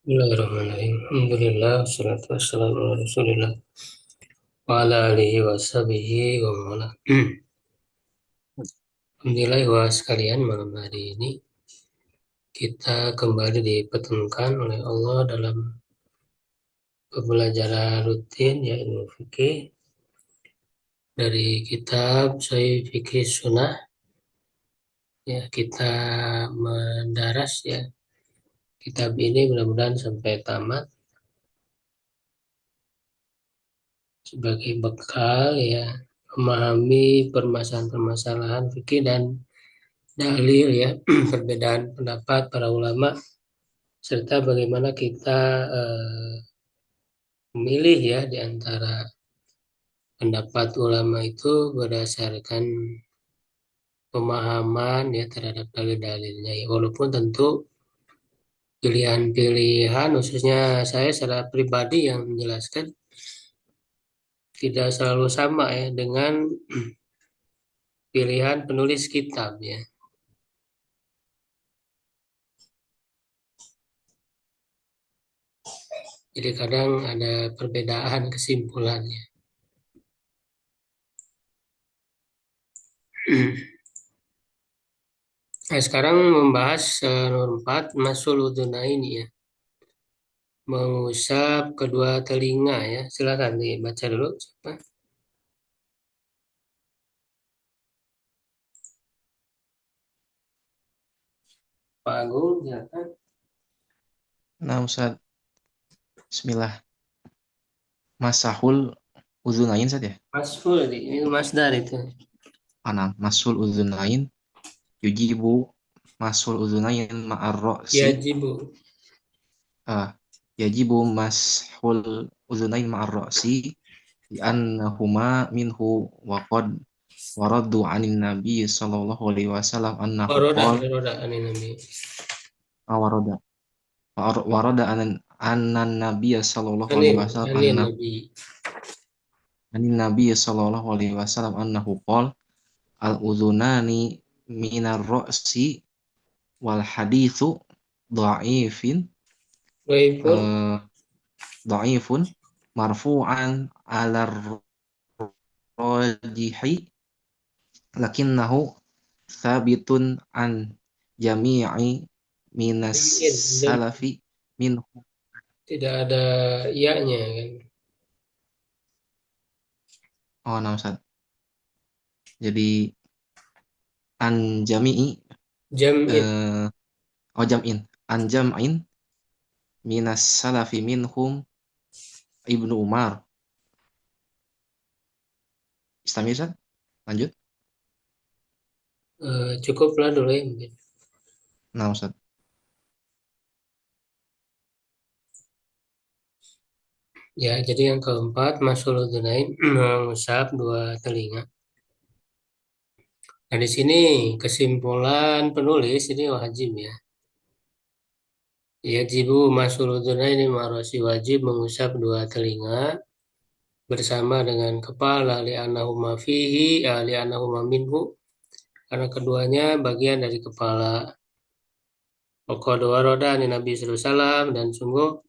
Bismillahirrahmanirrahim. Alhamdulillah, wassalatu wassalamu ala Rasulillah wa ala alihi wa sahbihi wa mawala. Alhamdulillah wa sekalian, malam hari ini kita kembali dipertemukan oleh Allah dalam pembelajaran rutin ya ilmu fikih dari kitab Sahih Fikih Sunnah. Ya, kita mendaras ya kitab ini mudah-mudahan sampai tamat sebagai bekal ya memahami permasalahan-permasalahan fikih dan dalil ya perbedaan pendapat para ulama serta bagaimana kita memilih ya di antara pendapat ulama itu berdasarkan pemahaman ya terhadap dalil-dalilnya ya. Walaupun tentu pilihan-pilihan khususnya saya secara pribadi yang menjelaskan tidak selalu sama ya dengan pilihan penulis kitab ya. Jadi kadang ada perbedaan kesimpulannya. Nah, sekarang membahas nomor 4, masul udhunain ya. Mengusap kedua telinga ya. Silakan dibaca dulu. Siapa? Pak Agung, silakan. Nah, Ustaz, Bismillah. Masahul uzunain saja. Masful ini masdar itu. Masul uzunain yujibu masul uzunain ma'ar ro'si. Yajibu. Ah, yajibu mashul uzunain ma'ar ro'si li'annahuma minhu wa qad waraddu 'anin nabi sallallahu alaihi wasallam annahu Waroda, qol waroda ini nabi. warada warada anan nabi sallallahu alaihi Anin, wasallam anin nabi. annahu qol al uzunani minar ro'si wal hadithu dha'ifin Waifun. eh, dha'ifun marfu'an ala rajihi lakinnahu thabitun an jami'i minas salafi minhu. Tidak ada iya-nya kan. Oh, nah, Ustaz. Jadi an jami'i Jam'id. eh, jam'in an jam'in minas salafi minhum Ibnu Umar. Istamir, Ustaz? Lanjut. Cukuplah dulu ya mungkin. Nah, Ustaz. Ya, jadi yang keempat, masul udhunain mengusap dua telinga. Nah, di sini kesimpulan penulis ini wajib ya. Yajibu masul udhunaini marosi wajib mengusap dua telinga bersama dengan kepala li'annahuma fihi li'annahuma minhu karena keduanya bagian dari kepala. Waqad waroda ni Nabi SAW dan sungguh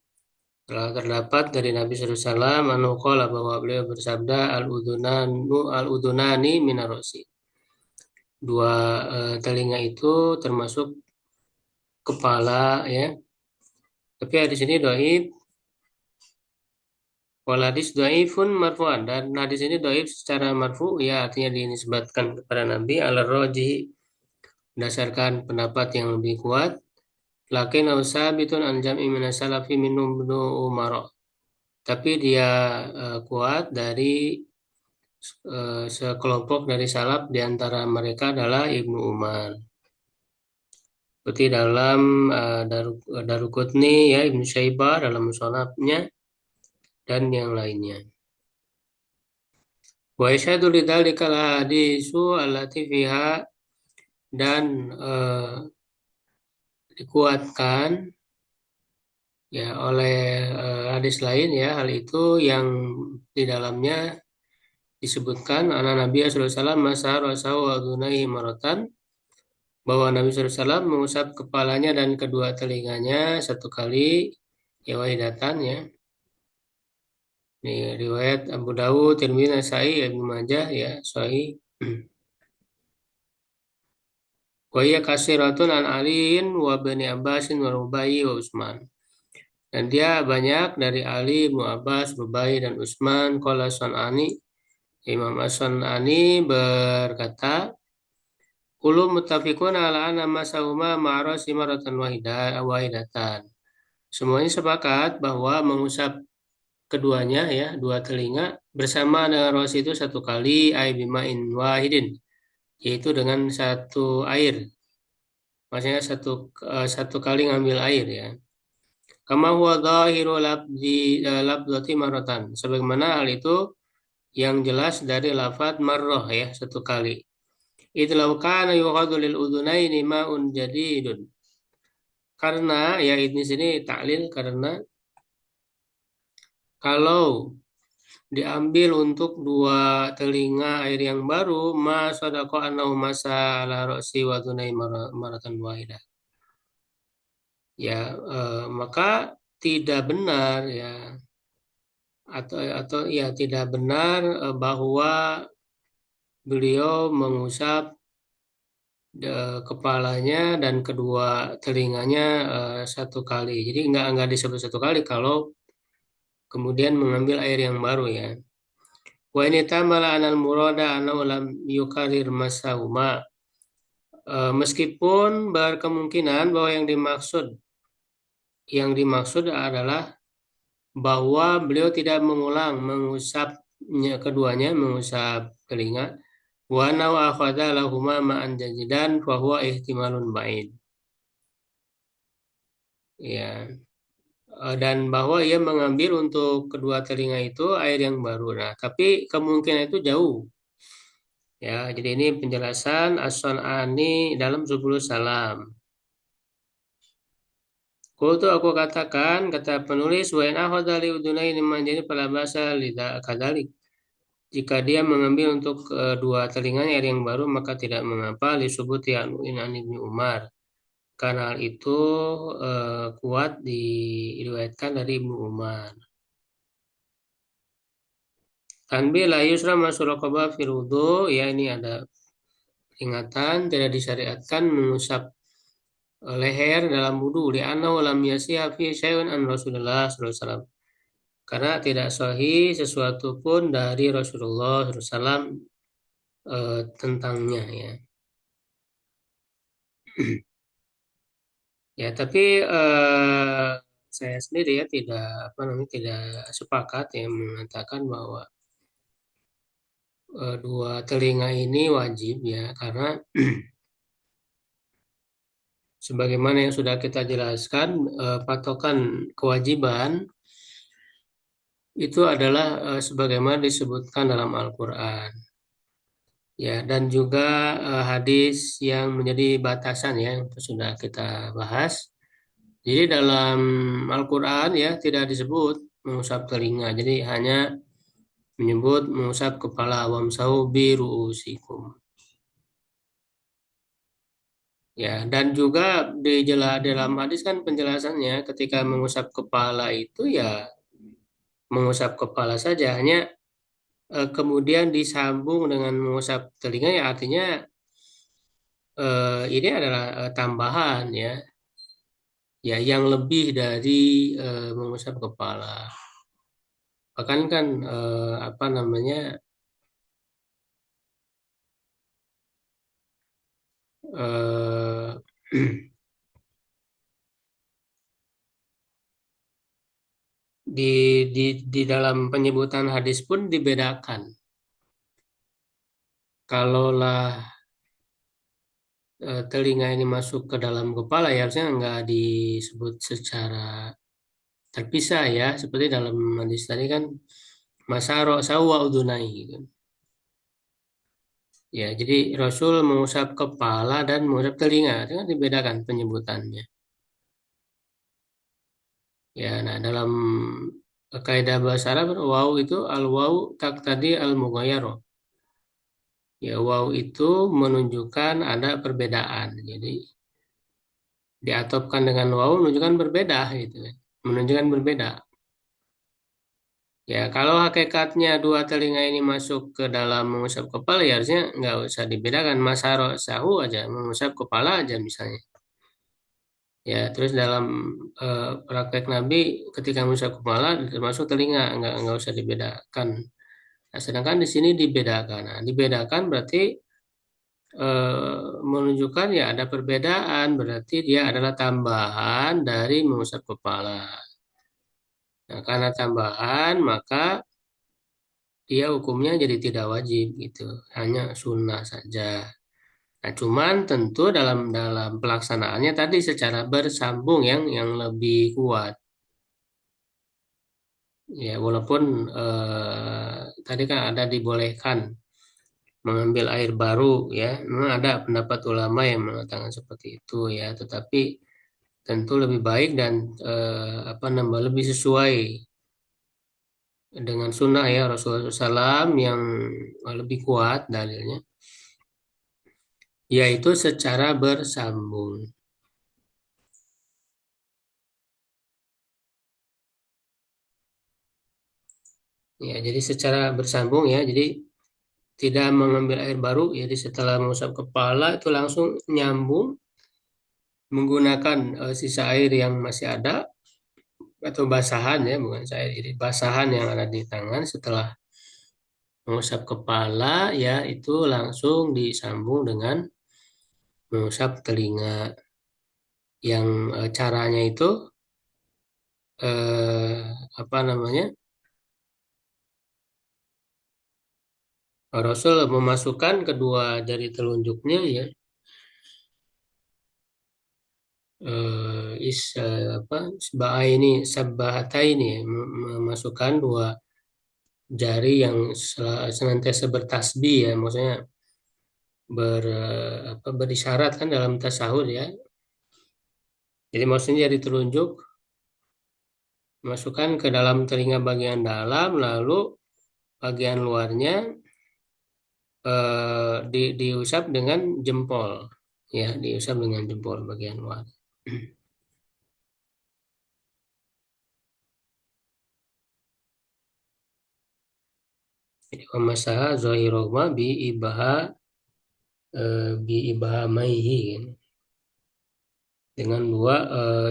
telah terdapat dari Nabi SAW anhu qala bahwa beliau bersabda al-udhunani minarosi. Dua telinga itu termasuk kepala ya. Tapi hadis ini dhaif. Wal hadis dhaifun marfu'an dan hadis ini dhaif secara marfu ya artinya dinisbatkan kepada Nabi ala rajih berdasarkan pendapat yang lebih kuat. Lakin sabitun an jam'i minas salafi minhum ibnu Umar. Tapi dia kuat dari sekelompok dari salaf di antara mereka adalah Ibnu Umar. Seperti dalam Daruqutni ya Ibnu Syaibah dalam musonafnya dan yang lainnya. Wa yashhadu lidzalika al-hadisu allati fiha dan dikuatkan ya oleh hadis lain ya hal itu yang di dalamnya disebutkan anak Nabi sallallahu alaihi wasallam masa rasahu wa dunaihi maratan bahwa Nabi sallallahu alaihi wasallam mengusap kepalanya dan kedua telinganya satu kali ya wahidatan ya. Ini riwayat Abu Dawud, Tirmidzi, Nasai, Ibnu Majah ya, Sahih. Wa hiya kasiratun an Aliin wa Bani Abbasin wa Rubai wa Utsman. Dan dia banyak dari Ali, Ibnu Abbas, Rubai dan Utsman. Qala Sanani, Imam As-Sanani berkata, kullu muttafiqun ala anna masahuma ma'rasi maratan wahidatan. Semuanya sepakat bahwa mengusap keduanya ya, dua telinga bersama dengan ros itu satu kali ay bima'in wahidin, yaitu dengan satu air. Maksudnya satu kali ngambil air ya. Kama huwa dhahiru labdati marratan. Sebagaimana hal itu yang jelas dari lafaz marrah ya, satu kali. Idlau kana yughadu lil udhunaini ma'un jadidun. Karena ya ini sini taklil karena kalau diambil untuk dua telinga air yang baru, ma sodako anau masa ala roksi wa tunai maratan wahidah. Ya, maka tidak benar ya, atau ya tidak benar bahwa beliau mengusap kepalanya dan kedua telinganya satu kali. Jadi nggak disebut satu kali kalau kemudian mengambil air yang baru ya. Wa ini tamala anal murada anau lam yukarir masahuma. Meskipun berkemungkinan bahwa yang dimaksud adalah bahwa beliau tidak mengulang mengusapnya keduanya, mengusap telinga. Wa nau akhadha lahuma ma'an jajidan fa huwa ihtimalun ba'id. Ya, dan bahwa ia mengambil untuk kedua telinga itu air yang baru. Nah, tapi kemungkinan itu jauh. Ya, jadi ini penjelasan As-San'ani dalam Subulus Salam. Kultu aku katakan, kata penulis, wa in akhadha li udunaini manjani fala basa lidha kadalik. Jika dia mengambil untuk dua telinganya air yang baru, maka tidak mengapa li subuti an Ibnu Umar. Karena hal itu kuat diriwayatkan dari Ibnu Umar. Tanbih la yusra masuraqaba fil wudu, ya ini ada peringatan tidak disyariatkan mengusap leher dalam wudu li'annahu lam yasiha fi syai'un an Rasulullah sallallahu alaihi wasallam. Karena tidak sahih sesuatu pun dari Rasulullah sallallahu alaihi wasallam tentangnya ya. Ya, tapi saya sendiri ya tidak sepakat ya mengatakan bahwa dua telinga ini wajib ya, karena sebagaimana yang sudah kita jelaskan, patokan kewajiban itu adalah sebagaimana disebutkan dalam Al-Quran. Ya, dan juga hadis yang menjadi batasan ya, yang sudah kita bahas. Jadi dalam Al-Quran ya tidak disebut mengusap telinga, jadi hanya menyebut mengusap kepala, wamsahu bi ru'usikum. Ya, dan juga dalam hadis kan penjelasannya ketika mengusap kepala itu ya mengusap kepala saja, hanya kemudian disambung dengan mengusap telinga ya artinya ini adalah tambahan ya yang lebih dari mengusap kepala. Bahkan kan apa namanya eh, di dalam penyebutan hadis pun dibedakan. Kalaulah telinga ini masuk ke dalam kepala ya harusnya nggak disebut secara terpisah ya, seperti dalam hadis tadi kan masaro sawa udunai gitu. Ya, jadi Rasul mengusap kepala dan mengusap telinga, itu kan dibedakan penyebutannya. Ya, nah dalam kaidah bahasa Arab waw itu al waw tak tadi al mughayyaro. Ya, waw itu menunjukkan ada perbedaan. Jadi diatopkan dengan waw menunjukkan berbeda gitu kan. menunjukkan berbeda. Ya, kalau hakikatnya dua telinga ini masuk ke dalam mengusap kepala, ya harusnya nggak usah dibedakan. Masaro sahu aja, mengusap kepala aja misalnya. Ya, terus dalam praktek Nabi ketika mengusap kepala termasuk telinga, nggak usah dibedakan. Nah, sedangkan di sini dibedakan. Nah, dibedakan berarti menunjukkan ya ada perbedaan, berarti dia adalah tambahan dari mengusap kepala. Nah, karena tambahan, maka dia hukumnya jadi tidak wajib gitu, hanya sunnah saja. Nah, cuman tentu dalam dalam pelaksanaannya tadi secara bersambung yang lebih kuat. Ya, walaupun tadi kan ada dibolehkan mengambil air baru ya, memang ada pendapat ulama yang mengatakan seperti itu ya, tetapi tentu lebih baik dan apa namanya lebih sesuai dengan sunnah ya Rasulullah SAW yang lebih kuat dalilnya, yaitu secara bersambung. Ya, jadi secara bersambung ya, jadi tidak mengambil air baru, jadi setelah mengusap kepala itu langsung nyambung menggunakan sisa air yang masih ada atau basahan ya, bukan air, jadi basahan yang ada di tangan setelah mengusap kepala ya itu langsung disambung dengan mengusap telinga yang caranya itu eh, apa namanya? Rasul memasukkan kedua jari telunjuknya ya apa sebaai ini sabahata ini ya, memasukkan dua jari yang senantiasa bertasbih ya maksudnya apa berisyarat kan dalam tasahud ya. Jadi maksudnya jari telunjuk masukkan ke dalam telinga bagian dalam lalu bagian luarnya diusap dengan jempol ya diusap dengan jempol bagian luar. Jadi wamasaha zahirahuma bi ibahamaihi kan, dengan dua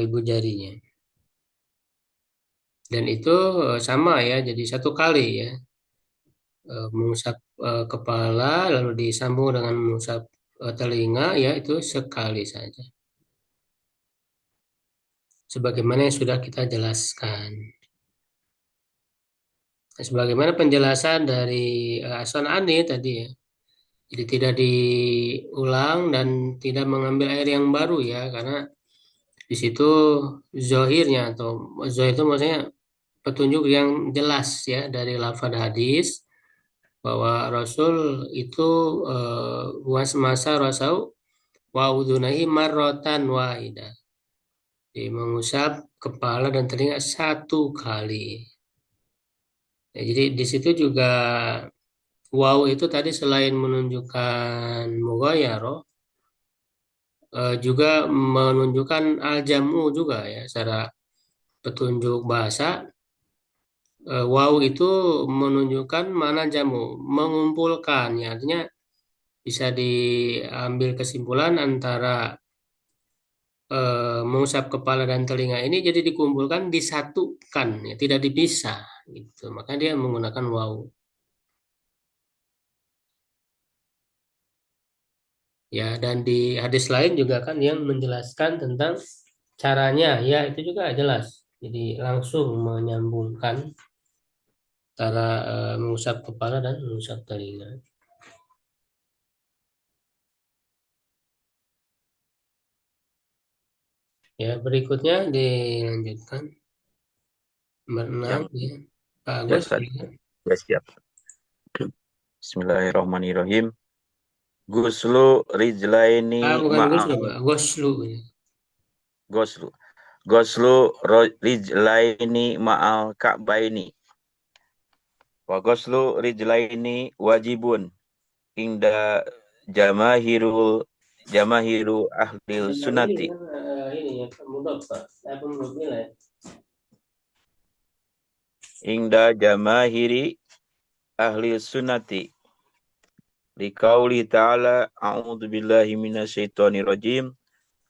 ibu jarinya. Dan itu sama ya, jadi satu kali ya, mengusap kepala lalu disambung dengan mengusap telinga ya itu sekali saja. Sebagaimana yang sudah kita jelaskan. Nah, sebagaimana penjelasan dari Hasan Ani tadi ya. Jadi tidak diulang dan tidak mengambil air yang baru ya, karena di situ zohirnya atau zohir itu maksudnya petunjuk yang jelas ya dari lafaz hadis bahwa Rasul itu masa Rasul wa udhunahi marrotan wahida. Jadi mengusap kepala dan telinga satu kali. Ya, jadi di situ juga wow itu tadi selain menunjukkan mughayarah juga menunjukkan al-jamu juga ya secara petunjuk bahasa. Wow itu menunjukkan mana jamu mengumpulkan ya artinya bisa diambil kesimpulan antara mengusap kepala dan telinga ini jadi dikumpulkan disatukan ya tidak dipisah gitu maka dia menggunakan wow ya dan di hadis lain juga kan yang menjelaskan tentang caranya ya itu juga jelas jadi langsung menyambungkan antara mengusap kepala dan mengusap telinga. Ya, berikutnya dilanjutkan. Berenang, Ya, ya. Pak ya Agus, Ustaz. silakan. Ya siap. Bismillahirrahmanirrahim. Guslu rijlaini Bukan Guslu, ma'al Pak. Goslu. Ya. goslu. Rijlaini ma'al ka'baini. Wa goslu rijlaini wajibun inda jamahiru ahlil Berenang ini sunnati. kan ini ya, mudok, Pak. Saya pun belum nilai. Ingda jamahiri ahli sunnati. Liqauli ta'ala a'udzu billahi minasyaitonir rajim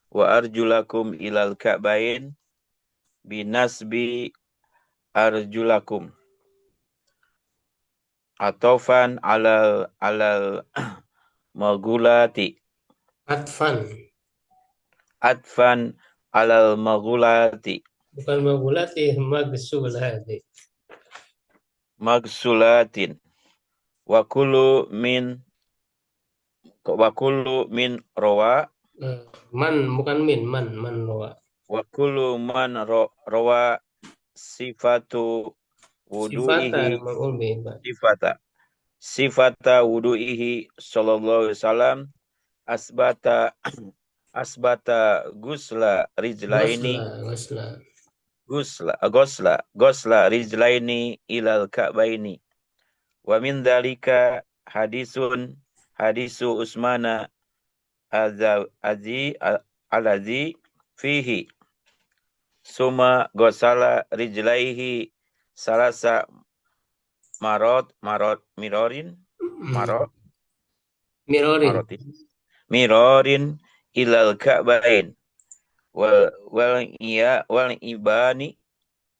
wa arjulakum ilal ka'bain binasbi arjulakum atofan alal magulati Atfan, atfan alal magulati bukan magulati, magsulati. magsulatin wa kullu min rawa Man, bukan min, man roa. wa kullu man rawa sifatu Sifata wudu'ihi maf'ul bih, Pak. sifata wudu'ihi sallallahu alaihi wasallam asbata gusla rijlaini Gosla. gosla rijlaini ilal ka'baini wa min dzalika hadisu Usmana alazi fihi suma gosala rijlaihi salasa mirorin Mirorin. mirorin ilal ka'bain wal ibani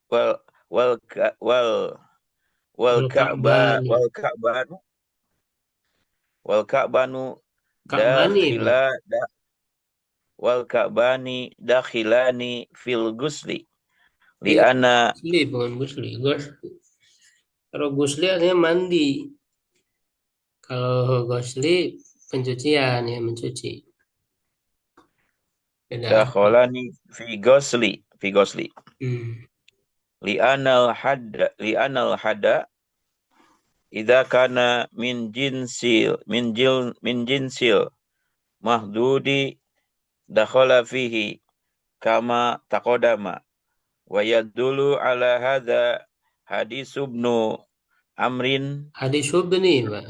Ka'bani. wal ka'banu Ka'bani, Pak. wal ka'bani dakhilani fil gusli Iya, li'anna gusli, bukan gusli. Kalau gusli artinya mandi. Kalau gosli pencucian, ya mencuci. Beda. dakhalani fi gosli Hmm. li'anal hada idza kana min jinsil mahdudi dakhala fihi kama taqaddama wa yadullu ala hadza hadis ibnu amrin Hadis subni, Pak.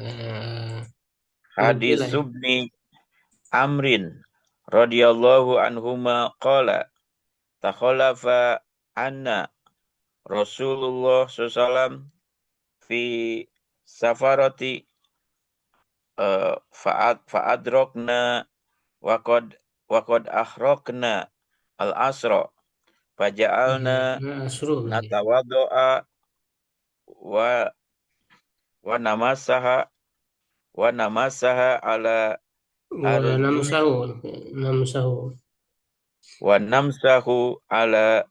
hadis Nukilah. ibni amrin radhiyallahu anhuma qala takhalafa anna Rasulullah SAW fi safarati fa'adrokna waqad akhrokna al-asra faja'alna Asru. natawado'a wa namasaha ala Namsahu. wa namsahu ala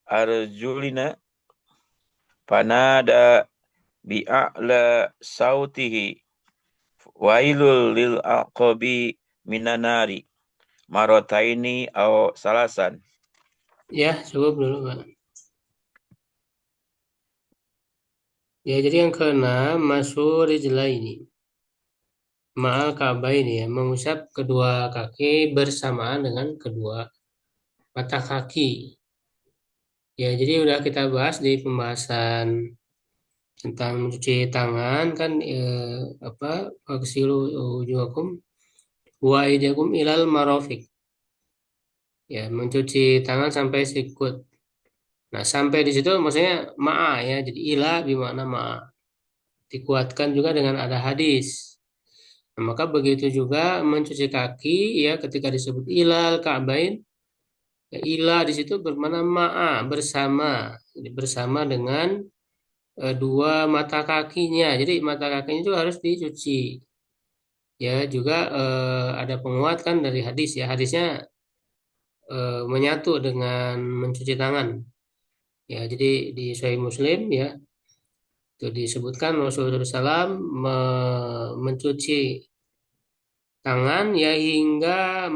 arjulina panada bi'a'la sautihi wailul lil aqabi minanari marotaini au salasan. Ya, cukup dulu, Pak. Ya, jadi yang keenam, masuk rijla ini. Ma'al ka'baini, ya, mengusap kedua kaki bersamaan dengan kedua mata kaki. Ya, jadi udah kita bahas di pembahasan tentang mencuci tangan kan, faghsilu wujuhakum wa aydiyakum ilal marafiq. Ya, mencuci tangan sampai sikut. Nah, sampai di situ maksudnya ma'a, ya. Jadi ila bermakna ma'a. Dikuatkan juga dengan ada hadis. Nah, maka begitu juga mencuci kaki, ya, ketika disebut ilal ka'bain, ya, ila di situ bermakna ma'a, bersama. Jadi bersama dengan dua mata kakinya. Jadi mata kakinya itu harus dicuci. Ya, juga ada penguatan dari hadis, ya. Hadisnya menyatu dengan mencuci tangan. Ya, jadi di Sahih Muslim, ya, itu disebutkan Rasulullah SAW mencuci tangan, ya, hingga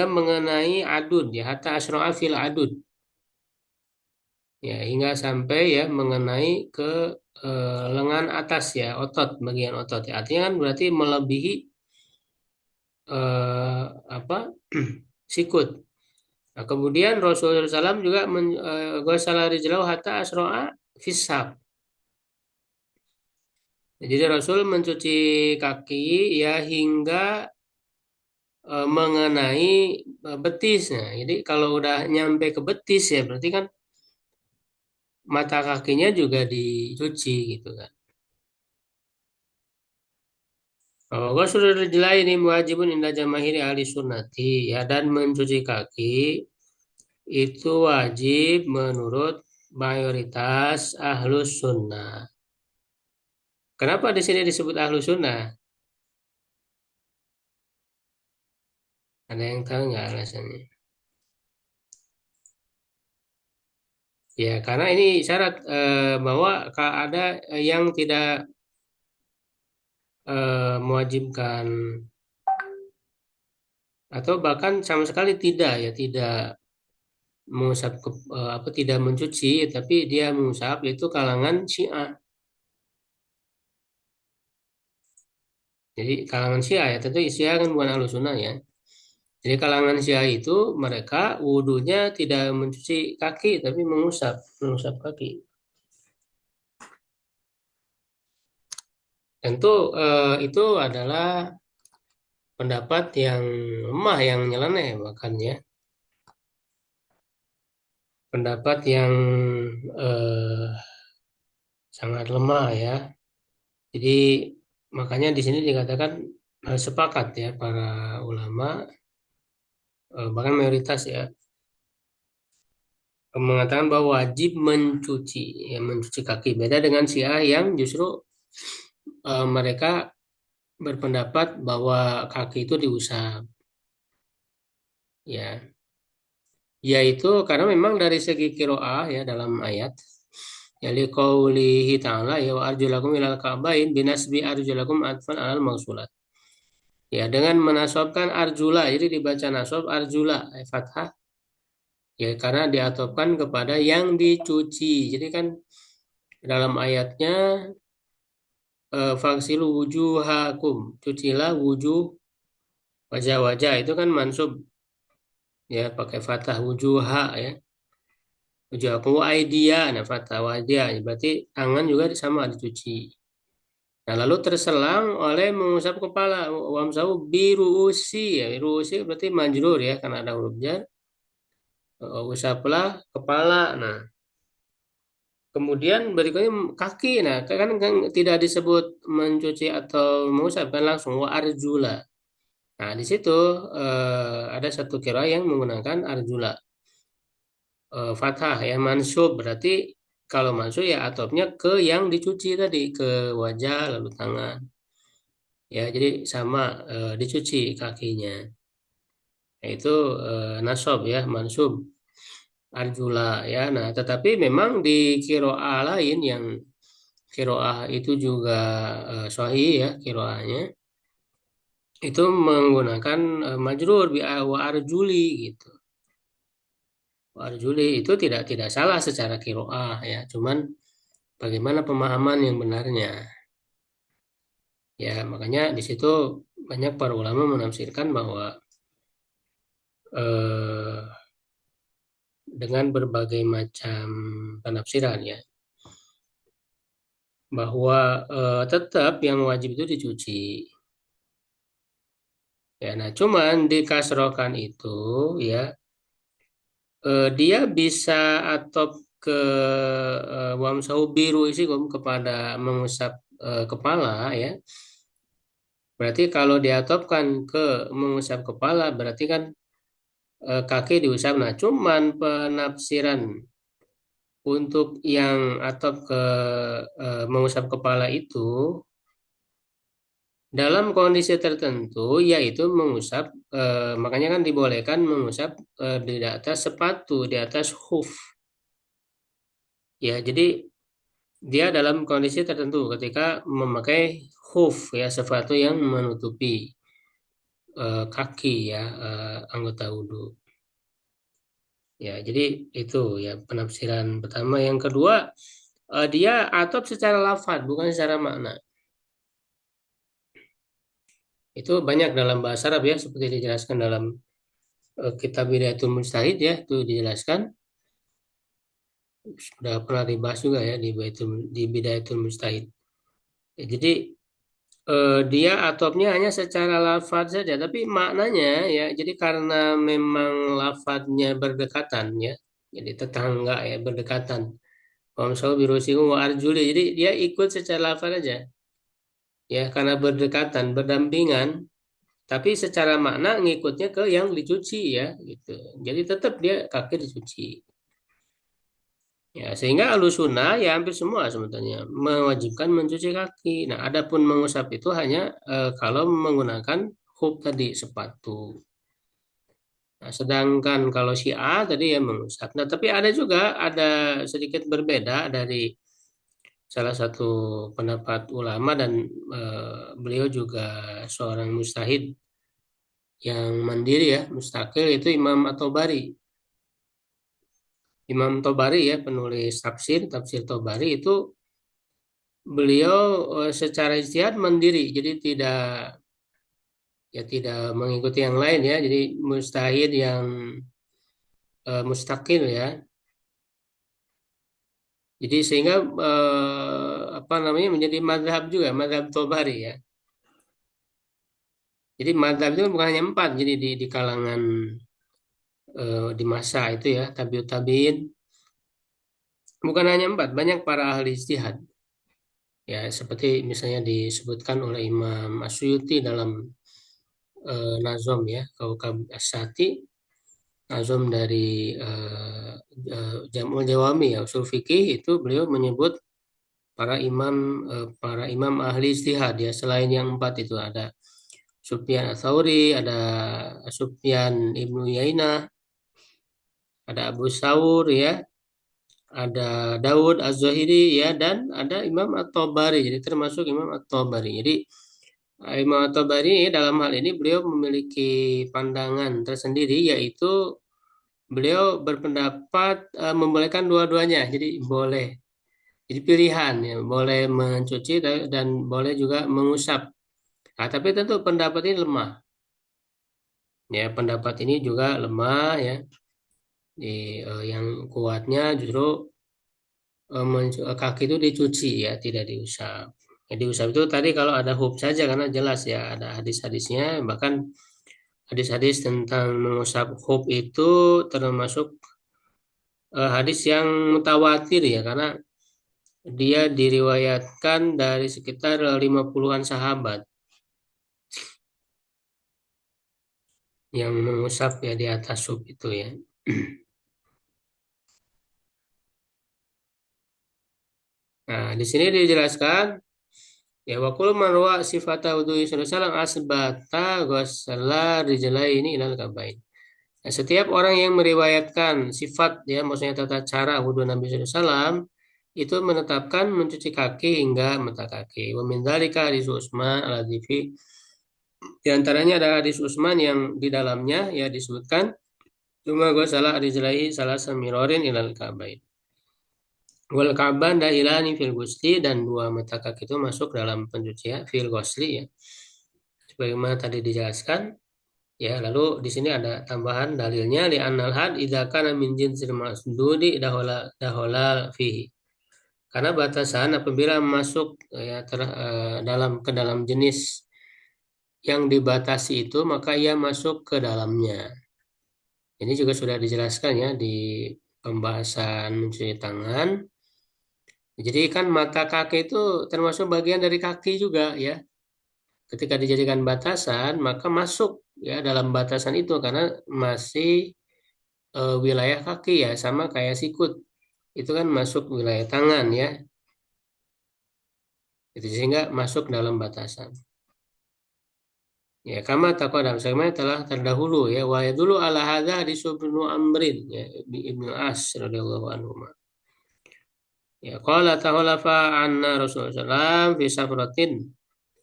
mengenai adud, ya, hatta asro'a fil adud, ya, hingga sampai, ya, mengenai ke lengan atas, ya, bagian otot, ya. Artinya kan berarti melebihi apa sikut. Nah, kemudian Rasulullah SAW juga ghasala rijlahu hatta asro'a fisab. Jadi Rasul mencuci kaki, ya, hingga mengenai betis. Nah, jadi kalau udah nyampe ke betis, ya, berarti kan mata kakinya juga dicuci gitu kan. Ghuslul rijlaini wajibun inda jamahiri ahli sunnati, ya, dan mencuci kaki itu wajib menurut mayoritas ahlus sunnah. Kenapa di sini disebut ahlus sunnah? Ada yang tahu nggak alasannya? Ya, karena ini syarat bahwa ada yang tidak mewajibkan atau bahkan sama sekali tidak, ya, tidak mengusap apa, tidak mencuci, tapi dia mengusap, itu kalangan Syiah. Jadi kalangan Syiah, ya, tentu Syiah kan bukan ahlus sunnah, ya. Jadi kalangan Syiah itu mereka wudhunya tidak mencuci kaki tapi mengusap kaki. Tentu itu adalah pendapat yang lemah, yang nyeleneh bahkan, ya. Pendapat yang eh, sangat lemah, ya. Jadi makanya di sini dikatakan sepakat, ya, para ulama, bahkan mayoritas, ya, mengatakan bahwa wajib mencuci, ya, mencuci kaki. Beda dengan Syiah yang justru mereka berpendapat bahwa kaki itu diusap, ya, yaitu karena memang dari segi qiraah, ya, dalam ayat, ya, liqaulihi ta'ala, ya, wa arjulakum ilal ka'bain binasbi arjulakum atfan alal mausulat, ya, dengan menasobkan arjula, jadi dibaca nasob arjula, fathah, ya, karena diatofkan kepada yang dicuci. Jadi kan dalam ayatnya faksilu wujuhakum, cucilah wujud, wajah-wajah, itu kan mansub, ya, pakai fathah wujuha, ya, wujuhakum wa aidia, nah, fathah wajah, ya, berarti tangan juga sama dicuci. Nah, lalu terselang oleh mengusap kepala, wamsahu biruusi, ya, biruusi berarti majrur, ya, karena ada huruf jar. Usaplah kepala. Nah, kemudian berikutnya kaki. Nah, kan tidak disebut mencuci atau mengusap, kan langsung wa arjula. Nah, di situ ada satu kira yang menggunakan arjula, fathah, ya, mansub, berarti kalau mansub, ya, atopnya ke yang dicuci tadi, ke wajah lalu tangan, ya, jadi sama, dicuci kakinya, yaitu nasob, ya, mansub arjula, ya. Nah, tetapi memang di kiroah lain yang kiroah itu juga sahih, ya, kiroahnya itu menggunakan majrur bi wa arjuli gitu. Wa arjuli itu tidak salah secara kiroah, ya, cuman bagaimana pemahaman yang benarnya, ya. Makanya di situ banyak para ulama menafsirkan bahwa eh, dengan berbagai macam penafsiran, ya, bahwa tetap yang wajib itu dicuci, ya. Nah, cuman dikasrokan itu, ya, dia bisa atop ke wamsahu biru isikum, kepada mengusap kepala, ya. Berarti kalau diatopkan ke mengusap kepala berarti kan kaki diusap. Nah, cuman penafsiran untuk yang atop ke mengusap kepala itu dalam kondisi tertentu, yaitu mengusap, makanya kan dibolehkan mengusap di atas sepatu, di atas hoof, ya. Jadi dia dalam kondisi tertentu ketika memakai hoof, ya, sepatu yang menutupi kaki, ya, anggota wudhu, ya. Jadi itu, ya, penafsiran pertama. Yang kedua, dia atop secara lafaz bukan secara makna. Itu banyak dalam bahasa Arab, ya, seperti dijelaskan dalam kitab Bidayatul Mujtahid, ya, itu dijelaskan, sudah pernah dibahas juga, ya, di Bidayatul Mujtahid. Ya, jadi dia atopnya hanya secara lafaz saja, tapi maknanya, ya, jadi karena memang lafaznya berdekatan, ya, jadi tetangga, ya, berdekatan Wamsahu birusikum wa arjuli. Jadi dia ikut secara lafaz aja. Ya, karena berdekatan, berdampingan, tapi secara makna ngikutnya ke yang dicuci ya, gitu. Jadi tetap dia kaki dicuci. Ya, sehingga alusuna ya hampir semua sebetulnya mewajibkan mencuci kaki. Nah, adapun mengusap itu hanya kalau menggunakan hub tadi sepatu. Nah, sedangkan kalau Syiah tadi ya mengusap. Nah, tapi ada sedikit berbeda dari salah satu pendapat ulama dan beliau juga seorang mujtahid yang mandiri ya, mustakil itu Imam At-Tabari. Imam Tobari ya penulis tafsir Tobari itu beliau secara ijtihad mandiri, jadi tidak mengikuti yang lain ya, jadi mujtahid yang mustakil ya. Jadi sehingga apa namanya menjadi madhab juga, madhab Tobari ya. Jadi madhab itu bukan hanya empat, jadi di kalangan di masa itu ya, tabiut tabiin bukan hanya empat, banyak para ahli ijtihad. Ya, seperti misalnya disebutkan oleh Imam Asyuyuti dalam Nazom ya, Kaukab As-Sati, Nazom dari Jam'ul Jawami ya, usul fikih itu beliau menyebut para imam ahli ijtihad ya, selain yang empat itu ada Sufyan Ats-Tsauri, ada Sufyan Ibnu Yainah, ada Abu Saur ya, ada Daud Az-Zahiri ya, dan ada Imam At-Tabari. Jadi termasuk Imam At-Tabari. Jadi Imam At-Tabari dalam hal ini beliau memiliki pandangan tersendiri, yaitu beliau berpendapat membolehkan dua-duanya. Jadi boleh, jadi pilihan ya, boleh mencuci dan boleh juga mengusap. Nah, tapi tentu pendapat ini lemah. Ya, pendapat ini juga lemah ya. Yang kuatnya justru kaki itu dicuci ya, tidak diusap. Jadi usap itu tadi kalau ada hub saja karena jelas ya ada hadis-hadisnya, bahkan hadis-hadis tentang mengusap hub itu termasuk hadis yang mutawatir ya, karena dia diriwayatkan dari sekitar 50-an sahabat yang mengusap ya di atas hub itu ya. Nah, di sini dijelaskan ya wakul marwa sifata wudu sallallahu asbata ghusla rijlaini ilal kabain. Nah, setiap orang yang meriwayatkan sifat ya maksudnya tata cara wudhu Nabi SAW itu menetapkan mencuci kaki hingga mata kaki. Wa min dzalika hadis Utsman al-Hadifi. Di antaranya ada hadis Utsman yang di dalamnya ya disebutkan cuma gue salah rijlaihi salah samirorin ilal kabain. Wal ka'ban dahilani fil ghusli, dan dua mata kaki itu masuk dalam pencucian fil ghusli ya. Sebagaimana tadi dijelaskan ya, lalu di sini ada tambahan dalilnya li annal had idza kana min jinsil masdudi dahola fihi. Karena batasan apabila masuk ya ke dalam jenis yang dibatasi itu maka ia masuk ke dalamnya. Ini juga sudah dijelaskan ya di pembahasan mencuci tangan. Jadi kan mata kaki itu termasuk bagian dari kaki juga ya. Ketika dijadikan batasan, maka masuk ya dalam batasan itu karena masih wilayah kaki ya, sama kayak sikut. Itu kan masuk wilayah tangan ya. Itu sehingga masuk dalam batasan. Ya, kama taqaddam sebagaimana telah terdahulu ya, wa yadullu ala hadza hadis Ibnu Amrin ya, Ibnu As radhiyallahu anhu. Ya, qala ta'ala anna Rasulullah fi safratin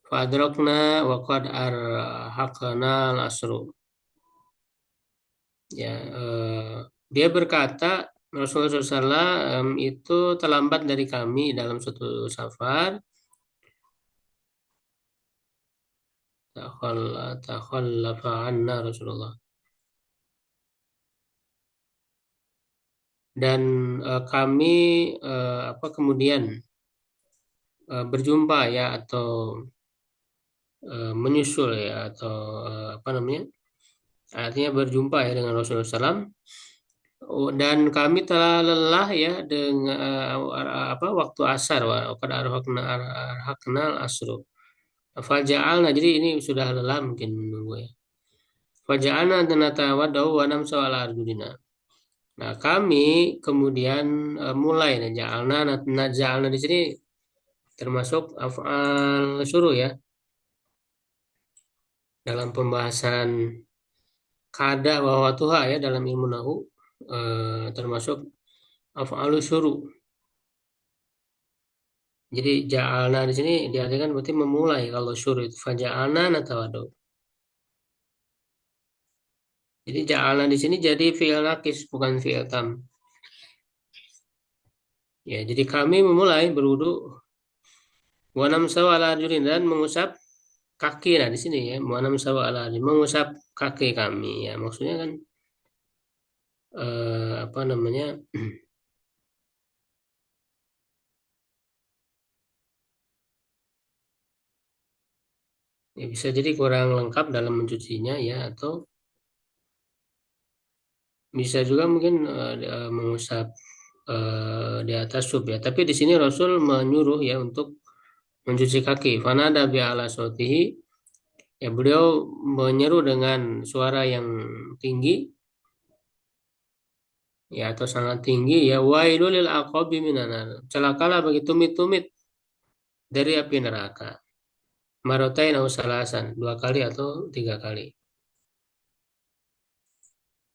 fadrakna wa qad arhaqna al-asru. Ya, dia berkata Rasulullah SAW itu terlambat dari kami dalam suatu safar. Takhallafa anna Rasulullah. Dan kami kemudian berjumpa ya atau menyusul ya atau apa namanya? Artinya berjumpa ya dengan Rasulullah SAW. dan kami telah lelah ya dengan waktu asar wa qad arhaqna al-asru. Faja'alna, jadi ini sudah lelah mungkin menunggu ya. Faja'alna natawadau wa namsa ala arjulina. Nah, kami kemudian mulai ja'alna di sini termasuk af'al suruh ya. Dalam pembahasan kada wa watuha ya dalam ilmu nahu termasuk af'al suruh. Jadi ja'alna di sini diartikan berarti memulai, kalau suruh itu faja'alna natawadu. Jadi ja'alna di sini jadi fi'il nakis bukan fi'il tam. Ya, jadi kami memulai berwudu wa namsahu ala arjulin, dan mengusap kaki. Nah, di sini ya wa namsahu ala arjulin, mengusap kaki kami ya. Maksudnya kan apa namanya? Ya, bisa jadi kurang lengkap dalam mencucinya ya, atau bisa juga mungkin mengusap di atas sub ya. Tapi di sini Rasul menyuruh ya untuk mencuci kaki. Fanada bi ala sautihi, ya beliau menyeru dengan suara yang tinggi ya, atau sangat tinggi ya, wailul lil aqabi minan nar. Celakalah bagi tumit-tumit dari api neraka. Marotain au salasan, 2 kali atau 3 kali.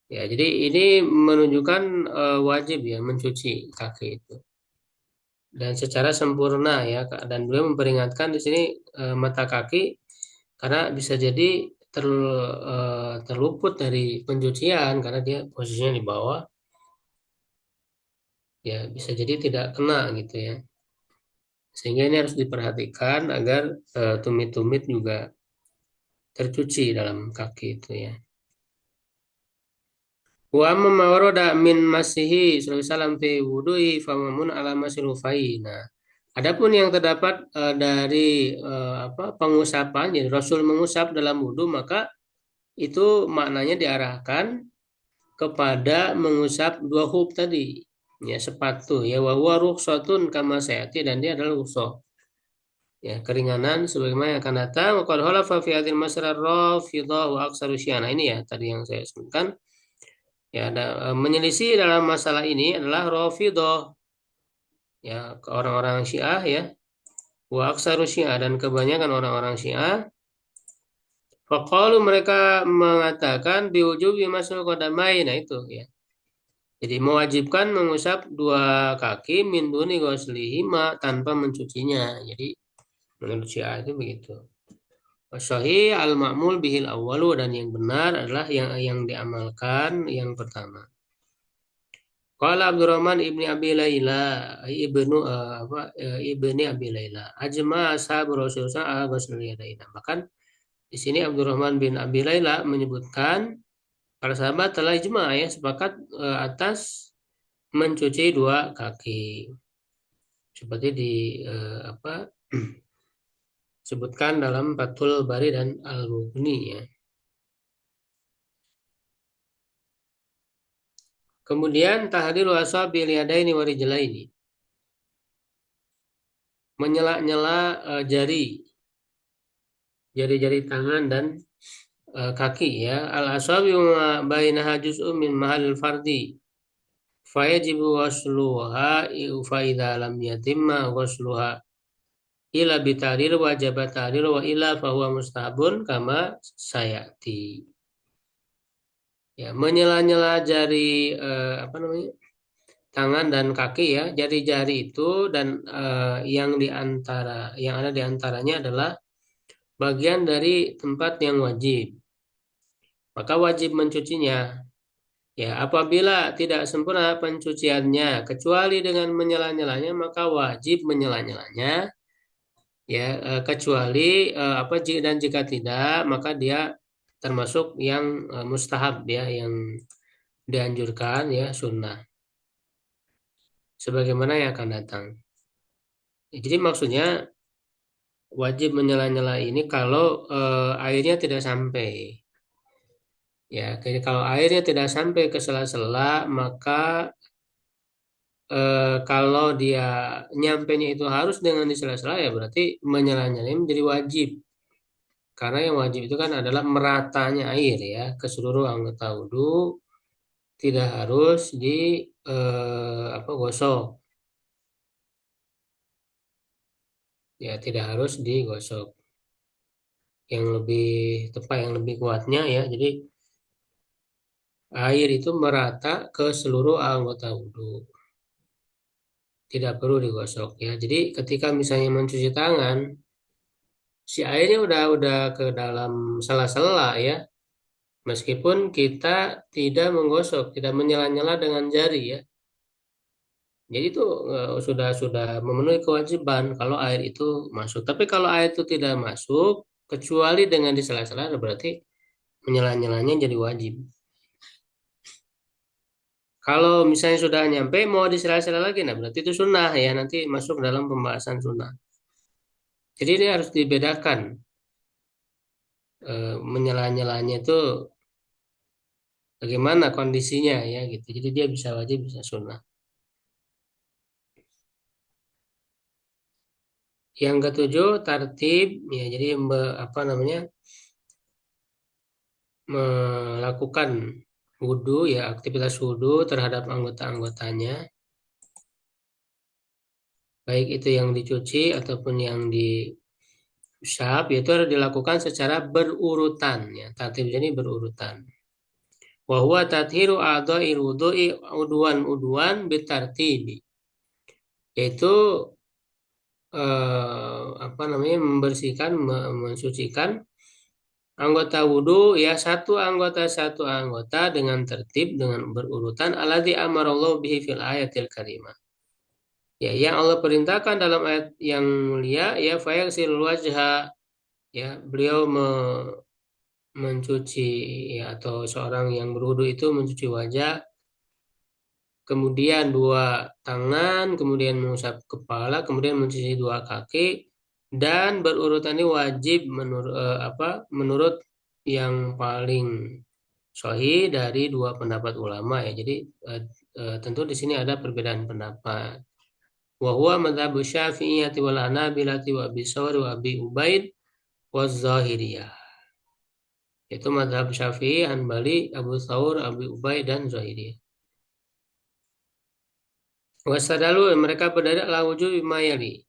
Ya, jadi ini menunjukkan wajib ya mencuci kaki itu dan secara sempurna ya, dan beliau memperingatkan di sini mata kaki karena bisa jadi terluput dari pencucian karena dia posisinya di bawah ya, bisa jadi tidak kena gitu ya, sehingga ini harus diperhatikan agar tumit-tumit juga tercuci dalam kaki itu ya. Wa amma ma warada min masihi sallallahu alaihi wasallam fi wudu'i famamun ala masil faina. Adapun yang terdapat dari pengusapan, jadi Rasul mengusap dalam wudhu, maka itu maknanya diarahkan kepada mengusap 2 hub tadi, ya sepatu ya, wa huwa rukhsatun kama sayati, dan dia adalah rukhsah. Ya, keringanan sebagaimana yang akan datang. Wa qad halafa fi hadhil masrar rafidhah wa aksaru syiah. Ini ya tadi yang saya sebutkan. Ya, ada menyelisih dalam masalah ini adalah Rafidhah ya, ke orang-orang Syiah ya, wa aksaru Syiah, dan kebanyakan orang-orang Syiah. Faqalu, mereka mengatakan biwujubi masul qadamai. Nah itu ya. Jadi mewajibkan mengusap 2 kaki min duni ghuslihima, tanpa mencucinya. Jadi menurut Syiah itu begitu. Sahih al-ma'mul bihil awwalu, dan yang benar adalah yang diamalkan yang pertama. Qala Abdurrahman ibni Abi Layla ibni Abi Layla ajma ashab Rasulullah ala ghusl yadaina. Bahkan di sini Abdurrahman bin Abi Layla menyebutkan para sahabat telah ijma ya, sepakat atas mencuci 2 kaki. Seperti di sebutkan dalam Fathul Bari dan Al-Mughni ya. Kemudian tahdiru asabil yadaini wa rijlaini, menyela-nyela jari-jari tangan dan kaki ya. Al-asabi ma bainaha juz'un min mahalil fardi fayajibu wasluha fa idza lam yatimma wasluha ila bitarir wajib tarir wa ila fahuwa mustahabun kama sayati. Ya, menyela-nyela jari tangan dan kaki ya, jari-jari itu, dan yang ada di antaranya adalah bagian dari tempat yang wajib, maka wajib mencucinya. Ya, apabila tidak sempurna pencuciannya kecuali dengan menyela-nyelanya, maka wajib menyela-nyelanya. Ya, kecuali dan jika tidak, maka dia termasuk yang mustahab ya, yang dianjurkan ya, sunnah. Sebagaimana yang akan datang. Jadi maksudnya wajib menyela-nyela ini kalau airnya tidak sampai. Ya, jadi kalau airnya tidak sampai ke sela-sela, maka kalau dia nyampenya itu harus dengan di sela-sela, ya berarti menyela-nyelanya menjadi wajib. Karena yang wajib itu kan adalah meratanya air ya ke seluruh anggota wudhu, tidak harus di apa gosok. Ya, tidak harus digosok. Yang lebih tepat, yang lebih kuatnya ya. Jadi air itu merata ke seluruh anggota wudhu, tidak perlu digosok ya. Jadi ketika misalnya mencuci tangan, si airnya udah ke dalam sela-sela ya. Meskipun kita tidak menggosok, tidak menyela-nyela dengan jari ya. Jadi itu sudah memenuhi kewajiban kalau air itu masuk. Tapi kalau air itu tidak masuk, kecuali dengan di sela-sela, berarti menyela-nyelanya jadi wajib. Kalau misalnya sudah nyampe mau di sela-sela lagi, nah berarti itu sunnah ya, nanti masuk dalam pembahasan sunnah. Jadi ini harus dibedakan menyela-nyelanya itu bagaimana kondisinya ya gitu. Jadi dia bisa wajib, bisa sunnah. Yang ketujuh tartib ya, jadi apa namanya melakukan wudhu ya, aktivitas wudhu terhadap anggota-anggotanya, baik itu yang dicuci ataupun yang diusap, yaitu harus dilakukan secara berurutan ya. Tartib ini berurutan. Wa huwa tathiru a'dha'il wudu'i udwan bitartibi. Yaitu apa namanya membersihkan, mensucikan anggota wudhu ya, satu anggota dengan tertib, dengan berurutan, alladzi amarallahu bihi fil ayatil karimah. Ya, yang Allah perintahkan dalam ayat yang mulia ya, fayaghsil wajha ya, beliau mencuci ya, atau seorang yang berwudu itu mencuci wajah, kemudian dua tangan, kemudian mengusap kepala, kemudian mencuci dua kaki, dan berurutan ini wajib menurut yang paling sahih dari dua pendapat ulama ya. Jadi tentu di sini ada perbedaan pendapat. Wa huwa madzhabu Syafi'iyyati wal Hanabilati wa Abi Thawr wa Abi Ubaid wa Zahiriyah. Itu madzhab Syafi'i, Hanbali, Abu Thawr, Abi Ubaid dan Zahiriyah. Wasadalu mereka berdalil ala wujub mayali,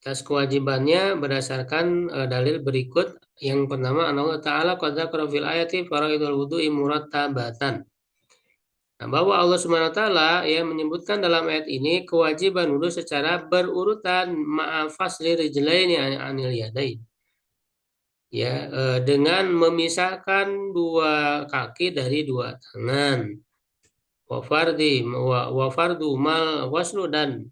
atas kewajibannya berdasarkan dalil berikut. Yang pertama, Allah Ta'ala qad dzakara fil ayati faraidul wudu'i murattabatan. Nah, bahwa Allah Subhanahu wa taala ya menyebutkan dalam ayat ini kewajiban wudhu secara berurutan, ma'afasli rijlaini anil yadain. Ya, dengan memisahkan dua kaki dari dua tangan. Wa fardu mal waslu, dan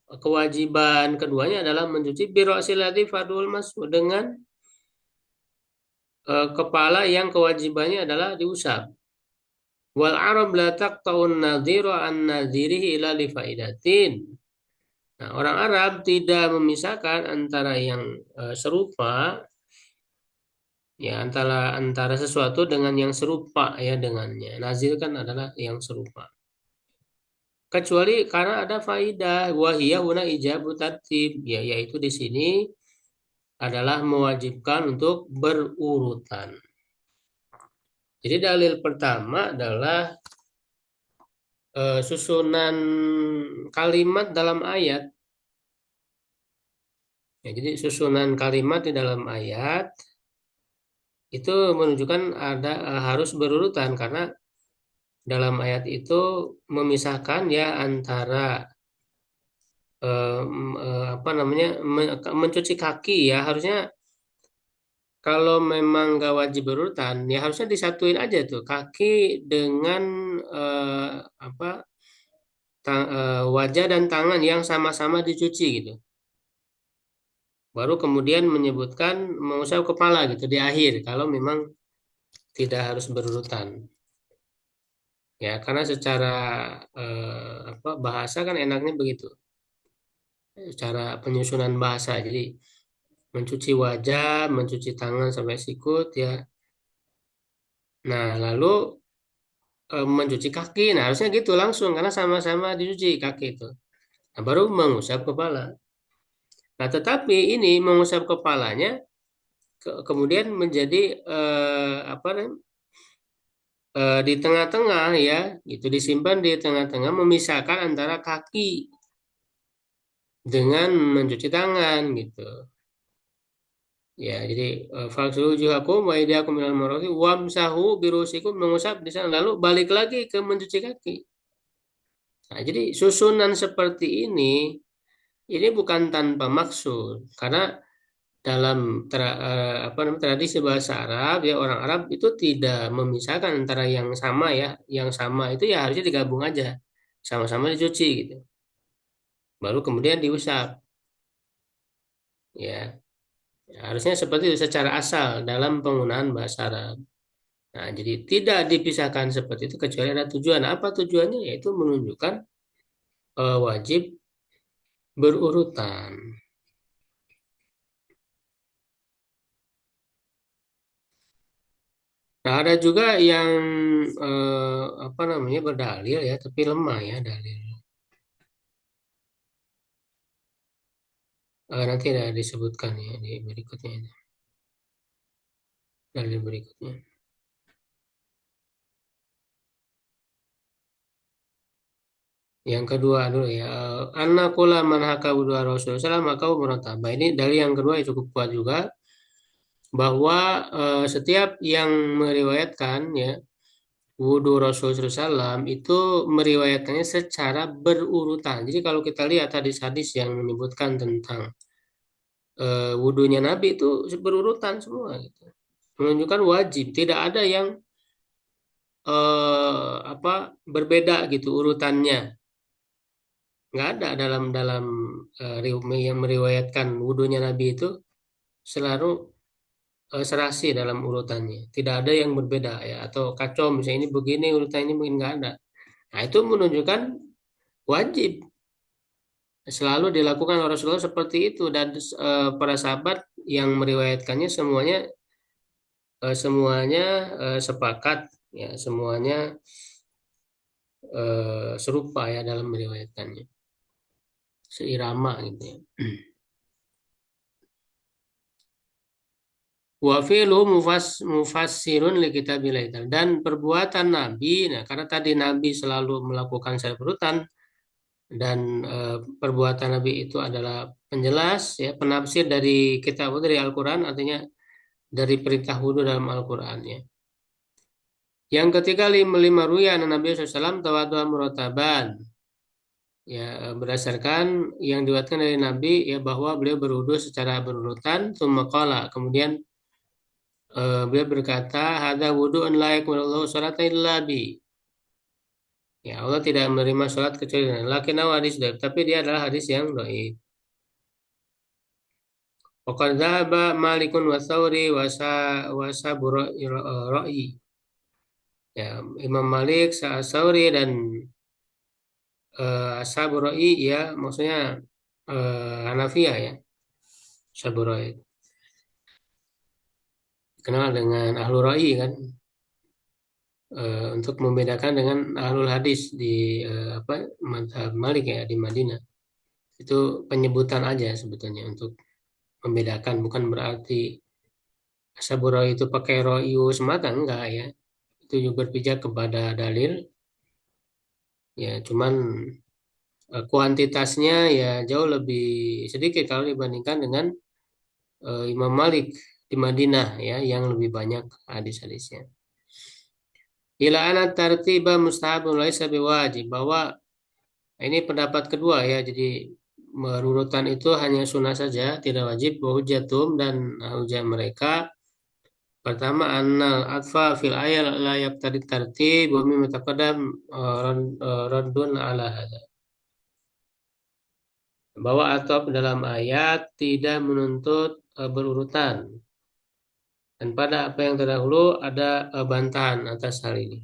kewajiban keduanya adalah mencuci birosilati fardul mashu, dengan kepala yang kewajibannya adalah diusap. Wal arab la taqta'un nadhiru an nadhirihi ila li faidatin. Nah, orang Arab tidak memisahkan antara yang serupa ya, antara sesuatu dengan yang serupa ya dengannya. Nazir kan adalah yang serupa. Kecuali karena ada faidah, wahiyah huna ijabu tartib ya, yaitu di sini adalah mewajibkan untuk berurutan. Jadi dalil pertama adalah susunan kalimat dalam ayat. Ya, jadi susunan kalimat di dalam ayat itu menunjukkan ada harus berurutan, karena dalam ayat itu memisahkan ya antara apa namanya mencuci kaki ya, harusnya kalau memang gak wajib berurutan ya harusnya disatuin aja tuh kaki dengan apa wajah dan tangan yang sama-sama dicuci gitu. Baru kemudian menyebutkan mengusap kepala gitu di akhir kalau memang tidak harus berurutan. Ya, karena secara bahasa kan enaknya begitu. Cara penyusunan bahasa. Jadi mencuci wajah, mencuci tangan sampai sikut ya, Nah, lalu mencuci kaki. Nah, harusnya gitu langsung karena sama-sama dicuci kaki itu. Nah, baru mengusap kepala. Nah, tetapi ini mengusap kepalanya kemudian menjadi apa namanya, di tengah-tengah ya, itu disimpan di tengah-tengah memisahkan antara kaki dengan mencuci tangan gitu. Ya, jadi faghsilu wujuhakum wa aydiyakum minal marafiq wamsahu birusikum, mengusap di sana lalu balik lagi ke mencuci kaki. Nah, jadi susunan seperti ini bukan tanpa maksud karena dalam apa namanya, tradisi bahasa Arab ya, orang Arab itu tidak memisahkan antara yang sama ya, yang sama itu ya harusnya digabung aja, sama-sama dicuci gitu, baru kemudian diusap ya. Ya, harusnya seperti itu secara asal dalam penggunaan bahasa Arab. Nah, jadi tidak dipisahkan seperti itu kecuali ada tujuan. Apa tujuannya? Yaitu menunjukkan wajib berurutan. Nah, ada juga yang apa namanya berdalil ya, tapi lemah ya dalil. Nanti ada disebutkan ya di berikutnya ini, dalil berikutnya. Yang kedua dulu ya, anna kula man haka wudhu Rasulullah maka murataba. Ini dari yang kedua yang cukup kuat juga bahwa setiap yang meriwayatkan ya wudhu Rasulullah SAW itu meriwayatkannya secara berurutan. Jadi kalau kita lihat hadis-hadis yang menyebutkan tentang wudhunya Nabi itu berurutan semua gitu. Menunjukkan wajib, tidak ada yang apa berbeda gitu urutannya. Nggak ada dalam dalam yang meriwayatkan wudhunya Nabi itu selalu serasi dalam urutannya. Tidak ada yang berbeda ya atau kacau misalnya ini begini urutan ini mungkin nggak ada. Nah, itu menunjukkan wajib selalu dilakukan oleh Rasulullah seperti itu dan para sahabat yang meriwayatkannya semuanya sepakat ya, semuanya serupa ya dalam meriwayatkannya, seirama gitu ya. Wa fi'lu mufassirun li kitabillah, dan perbuatan Nabi, nah karena tadi Nabi selalu melakukan secara berurutan dan perbuatan Nabi itu adalah penjelas ya, penafsir dari kitab dari Al-Qur'an, artinya dari perintah wudhu dalam Al-Qur'an ya. Yang ketiga lima ruya Nabi SAW tawadhu murataban ya, berdasarkan yang diriwayatkan dari Nabi ya bahwa beliau berwudhu secara berurutan, tsumma kemudian beliau berkata, "Hadza wudu'un la yakmulullahu sholata illa bi." Ya, Allah tidak menerima sholat kecuali dengan. Lakinnahu hadis dhaif, tapi dia adalah hadis yang dhaif. Wa qad dhahaba Malikun wa Tsauri wa Saburai. Ya, Imam Malik, Sa'asauri dan Saburai ya, maksudnya Hanafiyah ya. Saburai kenal dengan Ahlul Ra'i kan, untuk membedakan dengan Ahlul Hadis di apa mazhab Malik ya di Madinah. Itu penyebutan aja sebetulnya untuk membedakan, bukan berarti Saburo itu pakai ro'yu semata, enggak ya. Itu juga berpijak kepada dalil, ya cuman kuantitasnya ya jauh lebih sedikit kalau dibandingkan dengan Imam Malik di Madinah ya, yang lebih banyak hadis-hadisnya. Ila anat tartiba mustahabun laisa biwajib, bahwa ini pendapat kedua ya, jadi berurutan itu hanya sunnah saja, tidak wajib. Wahujatum, dan hujah mereka pertama annal atfa fil ayat la yaqtadi tartib wa mimma taqaddam raddun ala hadza, bahwa ataf dalam ayat tidak menuntut berurutan, dan pada apa yang terdahulu ada bantahan atas hal ini.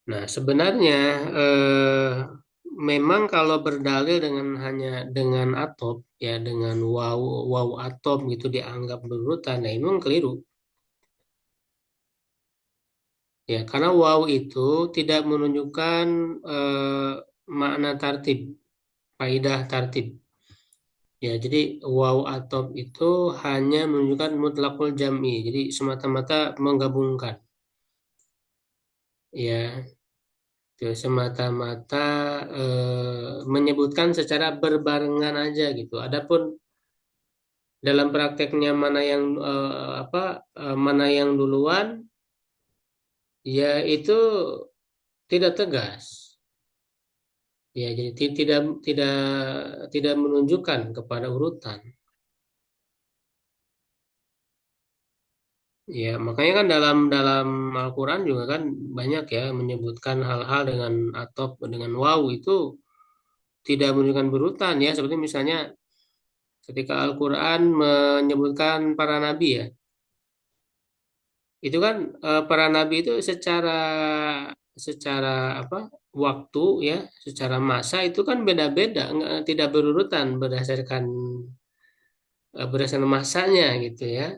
Nah, sebenarnya memang kalau berdalil dengan hanya dengan atop ya dengan waw atop gitu dianggap berurutan, ya memang keliru. Ya, karena waw itu tidak menunjukkan makna tartib, kaidah tartib. Ya, jadi waw atop itu hanya menunjukkan mutlakul jam'i, jadi semata-mata menggabungkan. Ya, itu semata-mata menyebutkan secara berbarengan aja gitu. Adapun dalam prakteknya mana yang mana yang duluan, ya itu tidak tegas. Ya, jadi tidak tidak menunjukkan kepada urutan. Ya, makanya kan dalam dalam Al-Qur'an juga kan banyak ya menyebutkan hal-hal dengan atop dengan waw itu tidak menunjukkan berurutan ya, seperti misalnya ketika Al-Qur'an menyebutkan para nabi ya. Itu kan para nabi itu secara secara apa? Waktu ya, secara masa itu kan beda-beda, tidak berurutan berdasarkan masanya gitu ya.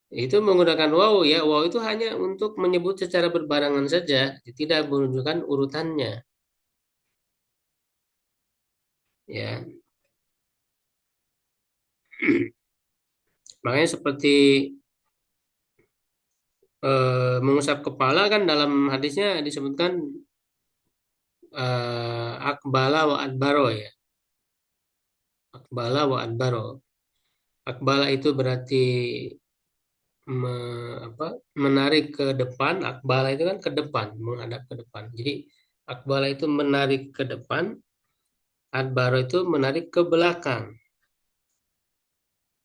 Itu menggunakan waw ya. Waw itu hanya untuk menyebut secara berbarengan saja, tidak menunjukkan urutannya. Ya, makanya seperti mengusap kepala kan dalam hadisnya disebutkan akbala wa adbaro ya. Akbala wa adbaro. Akbala itu berarti menarik ke depan. Akbala itu kan ke depan, menghadap ke depan. Jadi akbala itu menarik ke depan, adbaro itu menarik ke belakang.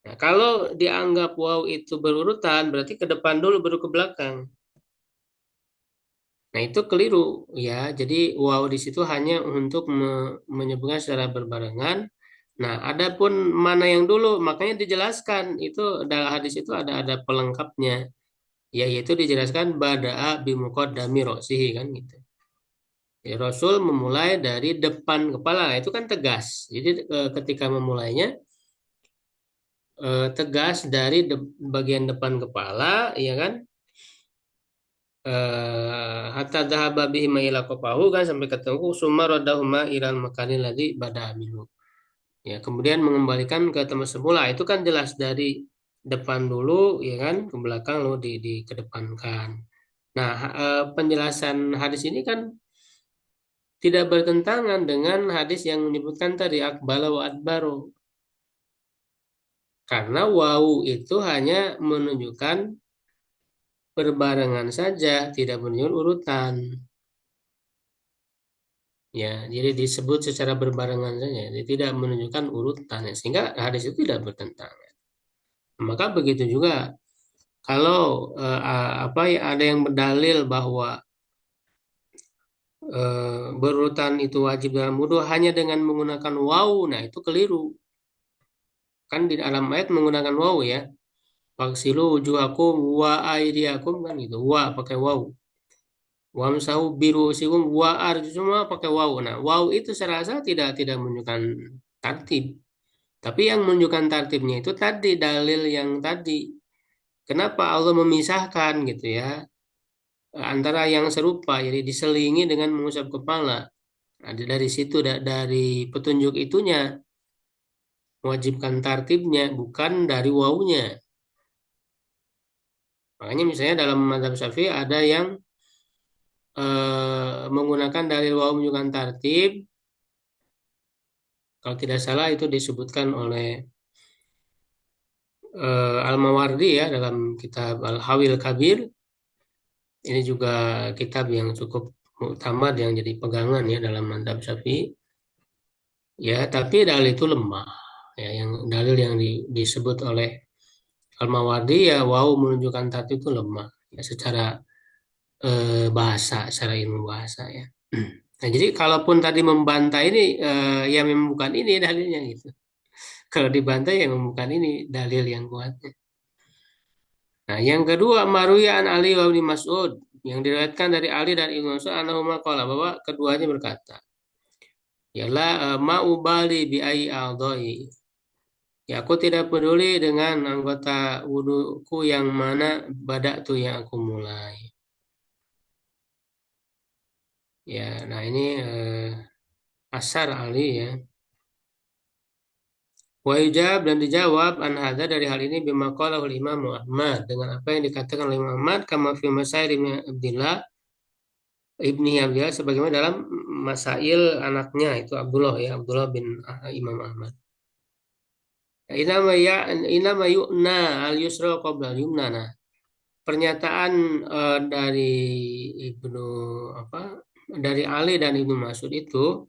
Nah, kalau dianggap waw itu berurutan, berarti ke depan dulu baru ke belakang. Nah, itu keliru ya. Jadi waw di situ hanya untuk menyebutkan secara berbarengan. Nah, adapun mana yang dulu, makanya dijelaskan itu dalam hadis itu ada pelengkapnya. Ya, yaitu dijelaskan bada'a bimuqaddami ro'sihi kan gitu. Ya, Rasul memulai dari depan kepala, itu kan tegas. Jadi ketika memulainya tegas dari bagian depan kepala, ya kan? Hatta dhahaba bihima ila qafahu kan sampai ketemu summa radahuma ilal makanil ladzi bada'a minhu. Ya, kemudian mengembalikan ke tempat semula, itu kan jelas dari depan dulu, ya kan, ke belakang lalu dikedepankan. Nah, penjelasan hadis ini kan tidak bertentangan dengan hadis yang menyebutkan tadi akbala wa adbaro. Karena wawu itu hanya menunjukkan berbarengan saja, tidak menunjukkan urutan. Ya, jadi disebut secara berbarengan saja, jadi tidak menunjukkan urutan, ya, sehingga hadis itu tidak bertentangan. Maka begitu juga kalau ya ada yang berdalil bahwa berurutan itu wajib dalam wudhu hanya dengan menggunakan wawu, nah itu keliru. Kan di dalam ayat menggunakan wawu ya. Faksilu wujuhakum wa aydiyakum kan gitu. Wa pakai wawu. Wamsahu birusikum wa arju semua pakai wawu. Nah, wawu itu saya rasa tidak menunjukkan tartib. Tapi yang menunjukkan tartibnya itu tadi dalil yang tadi. Kenapa Allah memisahkan gitu ya antara yang serupa, jadi diselingi dengan mengusap kepala. Nah, dari situ dari petunjuk itunya mewajibkan tartibnya bukan dari wawunya. Makanya misalnya dalam mazhab Syafi'i ada yang menggunakan dalil wawu menunjukkan tartib. Kalau tidak salah itu disebutkan oleh Al-Mawardi ya dalam kitab Al-Hawil Kabir. Ini juga kitab yang cukup muktamad yang jadi pegangan ya dalam mazhab Syafi'i. Ya, tapi dalil itu lemah. Ya, yang dalil yang disebut oleh Al-Mawardi ya wawu menunjukkan tartib itu lemah ya secara bahasa, secara ilmu bahasa ya. Nah, jadi kalaupun tadi membantah ini ya memang bukan ini dalilnya gitu. Kalau dibantah ya memang bukan ini dalil yang kuatnya. Nah, yang kedua Maruya an Ali wa Mas'ud yang diriwayatkan dari Ali dan Ibnu Mas'ud anahuma qala bahwa keduanya berkata, Ya la ma'ubali bi ai a'dha'i. Ya aku tidak peduli dengan anggota wuduku yang mana badak tuh yang aku mulai. Ya, nah ini asar Ali ya. Wa yujab dan dijawab an hadza dari hal ini bima qala Imam Ahmad dengan apa yang dikatakan oleh Imam Ahmad kama fi Masail Ibnu Abdillah Ibni Abdillah sebagaimana dalam masail anaknya itu Abdullah ya Abdullah bin Imam Ahmad. Inama yu'na al yusra qabla al yumna. Nah, pernyataan dari Ibnu apa dari Ali dan Ibnu Mas'ud itu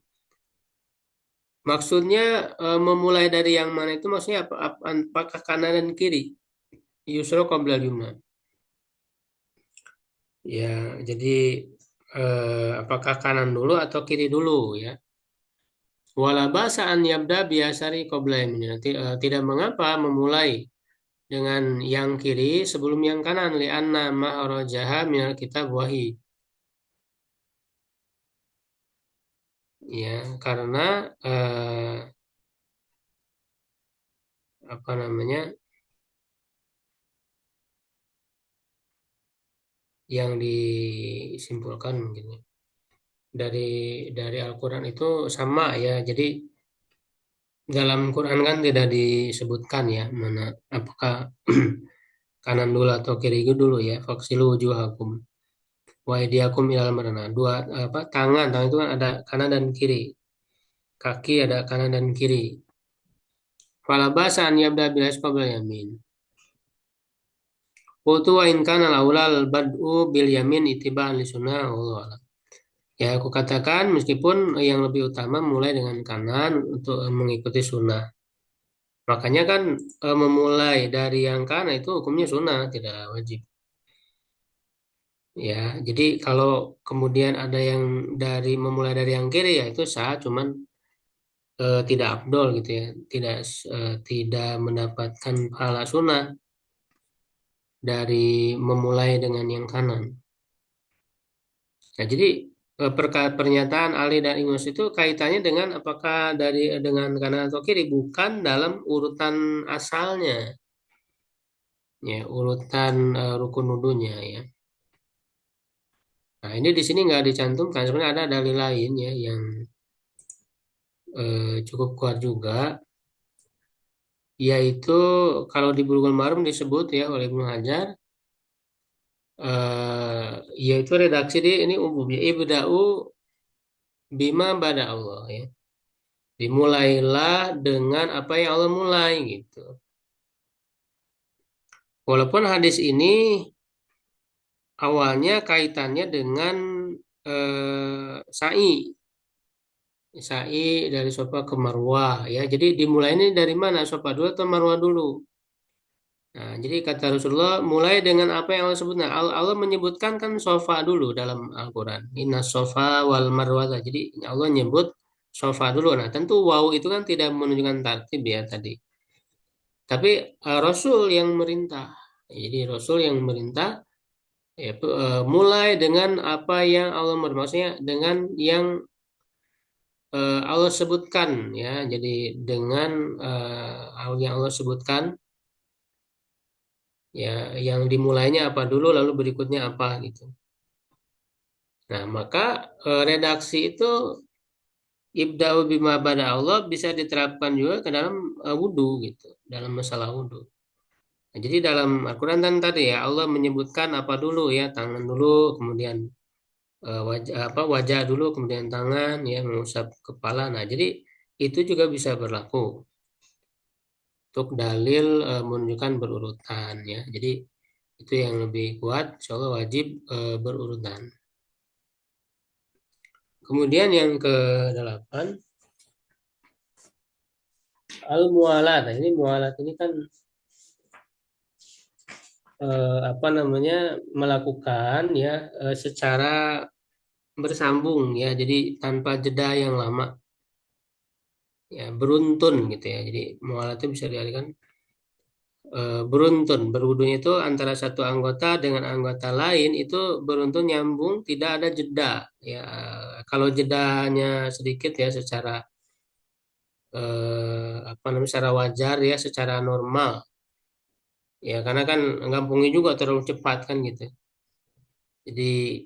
maksudnya memulai dari yang mana itu maksudnya apakah kanan dan kiri? Yusra qabla al yumna. Ya, jadi apakah kanan dulu atau kiri dulu ya? Wala ba'sa an yabda biasari qabla yamin. Tidak mengapa memulai dengan yang kiri sebelum yang kanan li'anna ma'rajaha minal kitab wahi. Ya, karena apa namanya? Yang disimpulkan mungkin ya. Dari Al-Qur'an itu sama ya. Jadi dalam Quran kan tidak disebutkan ya mana apakah kanan dulu atau kiri dulu ya. Faksilu wujuhakum wa aydiyakum ilal marana. Dua apa tangan itu kan ada kanan dan kiri. Kaki ada kanan dan kiri. Fala basa an yabda bil qabla yamin. Qultu wa in kana al-aulal bad'u bil yamin itiba'an li sunnah Allah. Ya aku katakan meskipun yang lebih utama mulai dengan kanan untuk mengikuti sunnah. Makanya kan memulai dari yang kanan itu hukumnya sunnah tidak wajib. Ya, jadi kalau kemudian ada yang memulai dari yang kiri ya itu sah, cuman tidak afdol gitu ya, tidak mendapatkan pahala sunnah dari memulai dengan yang kanan. Nah, jadi pernyataan Ali dan Ingus itu kaitannya dengan apakah dengan kanan atau kiri, bukan dalam urutan asalnya, ya urutan rukun wudunya ya. Nah, ini di sini nggak dicantumkan, sebenarnya ada dalil lain ya yang cukup kuat juga, yaitu kalau di Bulughul Maram disebut ya oleh Ibnu Hajar, yaitu redaksi di ini umumnya ibda'u bima bada Allah ya. Dimulailah dengan apa yang Allah mulai gitu. Walaupun hadis ini awalnya kaitannya dengan sa'i dari Safa ke Marwah ya. Jadi dimulai ini dari mana? Safa dulu atau Marwah dulu? Nah, jadi kata Rasulullah mulai dengan apa yang Allah sebut. Nah, Allah menyebutkan kan Safa dulu dalam Al-Quran. Inna Safa wal Marwah. Jadi Allah nyebut Safa dulu. Nah, tentu waw itu kan tidak menunjukkan tartib ya tadi. Tapi Rasul yang merintah. Jadi Rasul yang merintah ya, mulai dengan apa yang Allah maksudnya dengan yang Allah sebutkan ya. Jadi dengan yang Allah sebutkan ya yang dimulainya apa dulu lalu berikutnya apa gitu. Nah, maka redaksi itu ibda'u bima bada Allah bisa diterapkan juga ke dalam wudhu gitu, dalam masalah wudhu. Nah, jadi dalam Al-Quran kan tadi ya Allah menyebutkan apa dulu ya, tangan dulu, kemudian wajah dulu, kemudian tangan ya mengusap kepala. Nah, jadi itu juga bisa berlaku untuk dalil menunjukkan berurutan ya. Jadi itu yang lebih kuat, insya Allah wajib berurutan. Kemudian yang ke-8 al-mualat. Nah, ini mualat ini kan apa namanya melakukan ya secara bersambung ya. Jadi tanpa jeda yang lama. Ya, beruntun gitu ya. Jadi mualat itu bisa diartikan beruntun. Berwudunya itu antara satu anggota dengan anggota lain itu beruntun nyambung, tidak ada jeda. Ya, kalau jedanya sedikit ya secara apa namanya secara wajar ya, secara normal. Ya, karena kan gampungnya juga terlalu cepat kan gitu. Jadi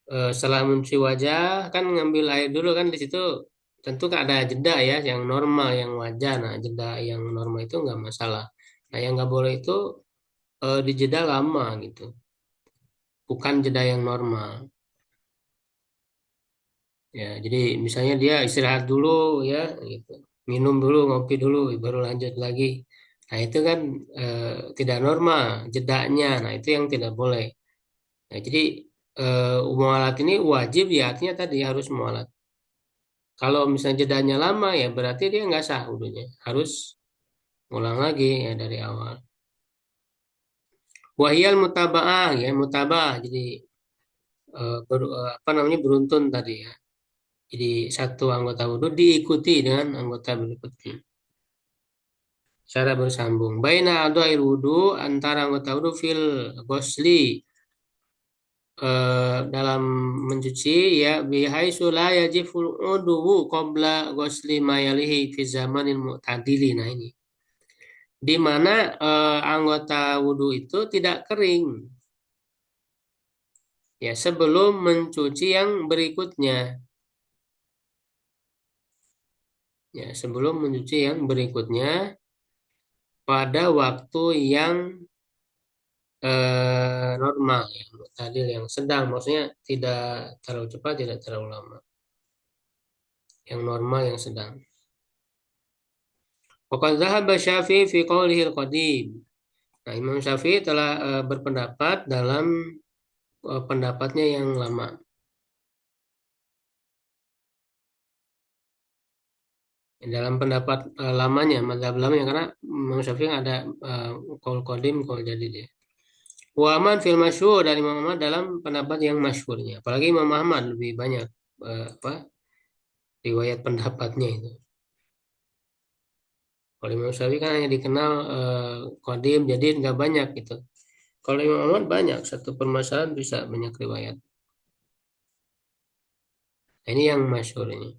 setelah mencuci wajah kan ngambil air dulu kan di situ tentu kan ada jeda ya yang normal yang wajar. Nah, jeda yang normal itu nggak masalah. Nah, yang nggak boleh itu dijeda lama gitu. Bukan jeda yang normal. Ya, jadi misalnya dia istirahat dulu ya gitu. Minum dulu, ngopi dulu baru lanjut lagi. Nah, itu kan eh, tidak normal jedanya. Nah, itu yang tidak boleh. Nah, jadi mualat ini wajib ya artinya tadi harus mualat. Kalau misalnya jedanya lama ya berarti dia nggak sah wudunya. Harus ulang lagi ya dari awal. Wahyal mutaba'ah ya mutaba'ah. Jadi apa namanya beruntun tadi ya. Jadi satu anggota wudhu diikuti dengan anggota berikutnya. Secara bersambung. Baina a'dha'il wudhu antara anggota wudhu fil ghusli dalam mencuci ya bihaitsu la yajiful udhu qabla ghusli ma yalihi fi zamanil mu'tadili. Nah ini di mana anggota wudhu itu tidak kering ya sebelum mencuci yang berikutnya ya sebelum mencuci yang berikutnya pada waktu yang normal ya mu'tadil yang sedang maksudnya tidak terlalu cepat tidak terlalu lama yang normal yang sedang. Waqad dhahaba Syafi'i fi qawlihi al-qadim. Nah, Imam Syafi'i telah berpendapat dalam pendapatnya yang lama. Dalam pendapat lamanya, mazhab lamanya karena Imam Syafi'i ada qaul qadim, qaul jadid ya. Wa aman fil masyhur dari Imam Ahmad dalam pendapat yang masyhurnya. Apalagi Imam Ahmad lebih banyak apa riwayat pendapatnya itu. Kalau Imam Syafi'i kan hanya dikenal qadim, jadid nggak banyak gitu. Kalau Imam Ahmad banyak, satu permasalahan bisa banyak riwayat. Nah, ini yang masyhur ini.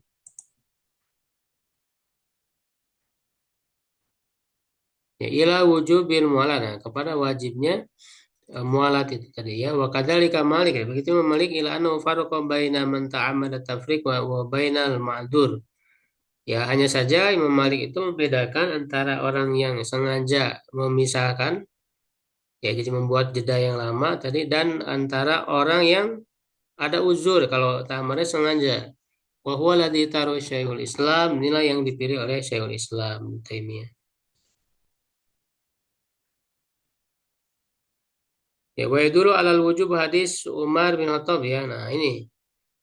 Ya ila wujubil mualah. Nah, kepada wajibnya mualat itu tadi ya. Wa kadzalika Malik ya. Begitu Malik ila anna farqa baina man ta'ammada tafriq wa bainal ma'dzur. Ya hanya saja Imam Malik itu membedakan antara orang yang sengaja memisahkan ya jadi membuat jeda yang lama tadi dan antara orang yang ada uzur kalau ta'ammadnya sengaja. Wa huwa ladzi taru Syekhul Islam, inilah yang dipilih oleh Syekhul Islam Taimiyah. Ya, wa dulu alal wujub hadis Umar bin Khattab ya. Nah, ini.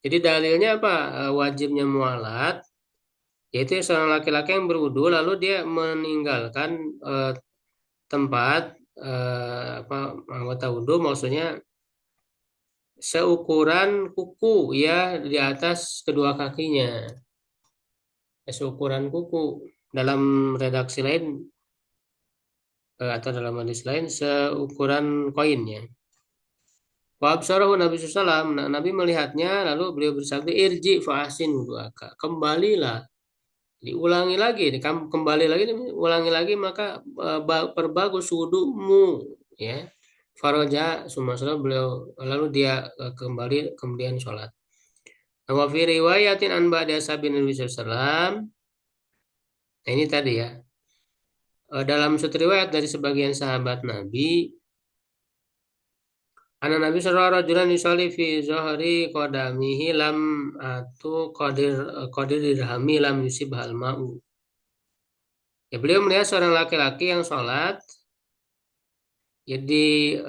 Jadi dalilnya apa? Wajibnya mualat, yaitu seorang laki-laki yang berwudu lalu dia meninggalkan tempat apa anggota wudu maksudnya seukuran kuku ya di atas kedua kakinya. Seukuran kuku. Dalam redaksi lain atau dalam hadis lain seukuran koinnya. Wa absarahu Nabi SAW. Nah, Nabi melihatnya lalu beliau bersabda irji fa'asin wudu'aka. Kembalilah. Diulangi lagi, kembali lagi, ulangi lagi maka perbagus wudumu ya. Faraja sumasala beliau lalu dia kembali kemudian sholat. Nah, wa fi riwayatin an ba'da ashabin Nabi SAW. Nah, ini tadi ya. Dalam suatu riwayat dari sebagian sahabat Nabi Anak Nabi sallallahu alaihi wasallam yusalli fi zuhri qadamihi lam atu qadir dirhami lam yusib hal ma'u. Ya, beliau melihat seorang laki-laki yang sholat jadi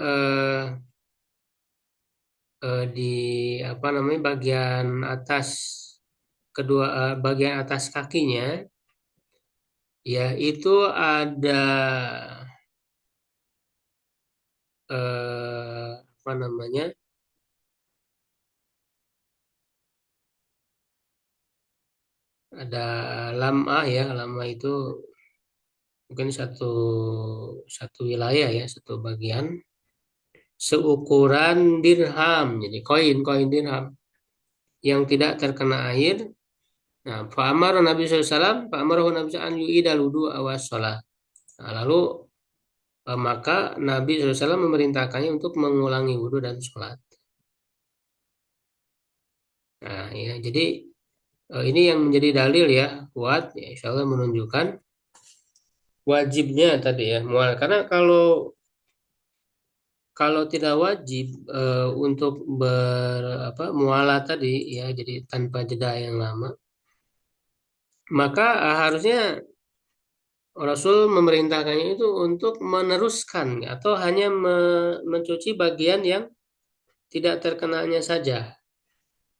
di apa namanya bagian atas bagian atas kakinya ya itu ada apa namanya ada lamah ya lamah itu mungkin satu wilayah ya, satu bagian seukuran dirham, jadi koin dirham yang tidak terkena air. Nah, fa'amara Nabi SAW, fa'amarahu Nabi SAW an yu'idal wudu awas sholat. Nah, lalu maka Nabi SAW memerintahkannya untuk mengulangi wudhu dan sholat. Nah, ya, jadi ini yang menjadi dalil ya, kuat, ya, insya Allah menunjukkan wajibnya tadi ya, mual. Karena kalau tidak wajib untuk mualah tadi ya, jadi tanpa jeda yang lama, maka harusnya Rasul memerintahkannya itu untuk meneruskan atau hanya mencuci bagian yang tidak terkenanya saja,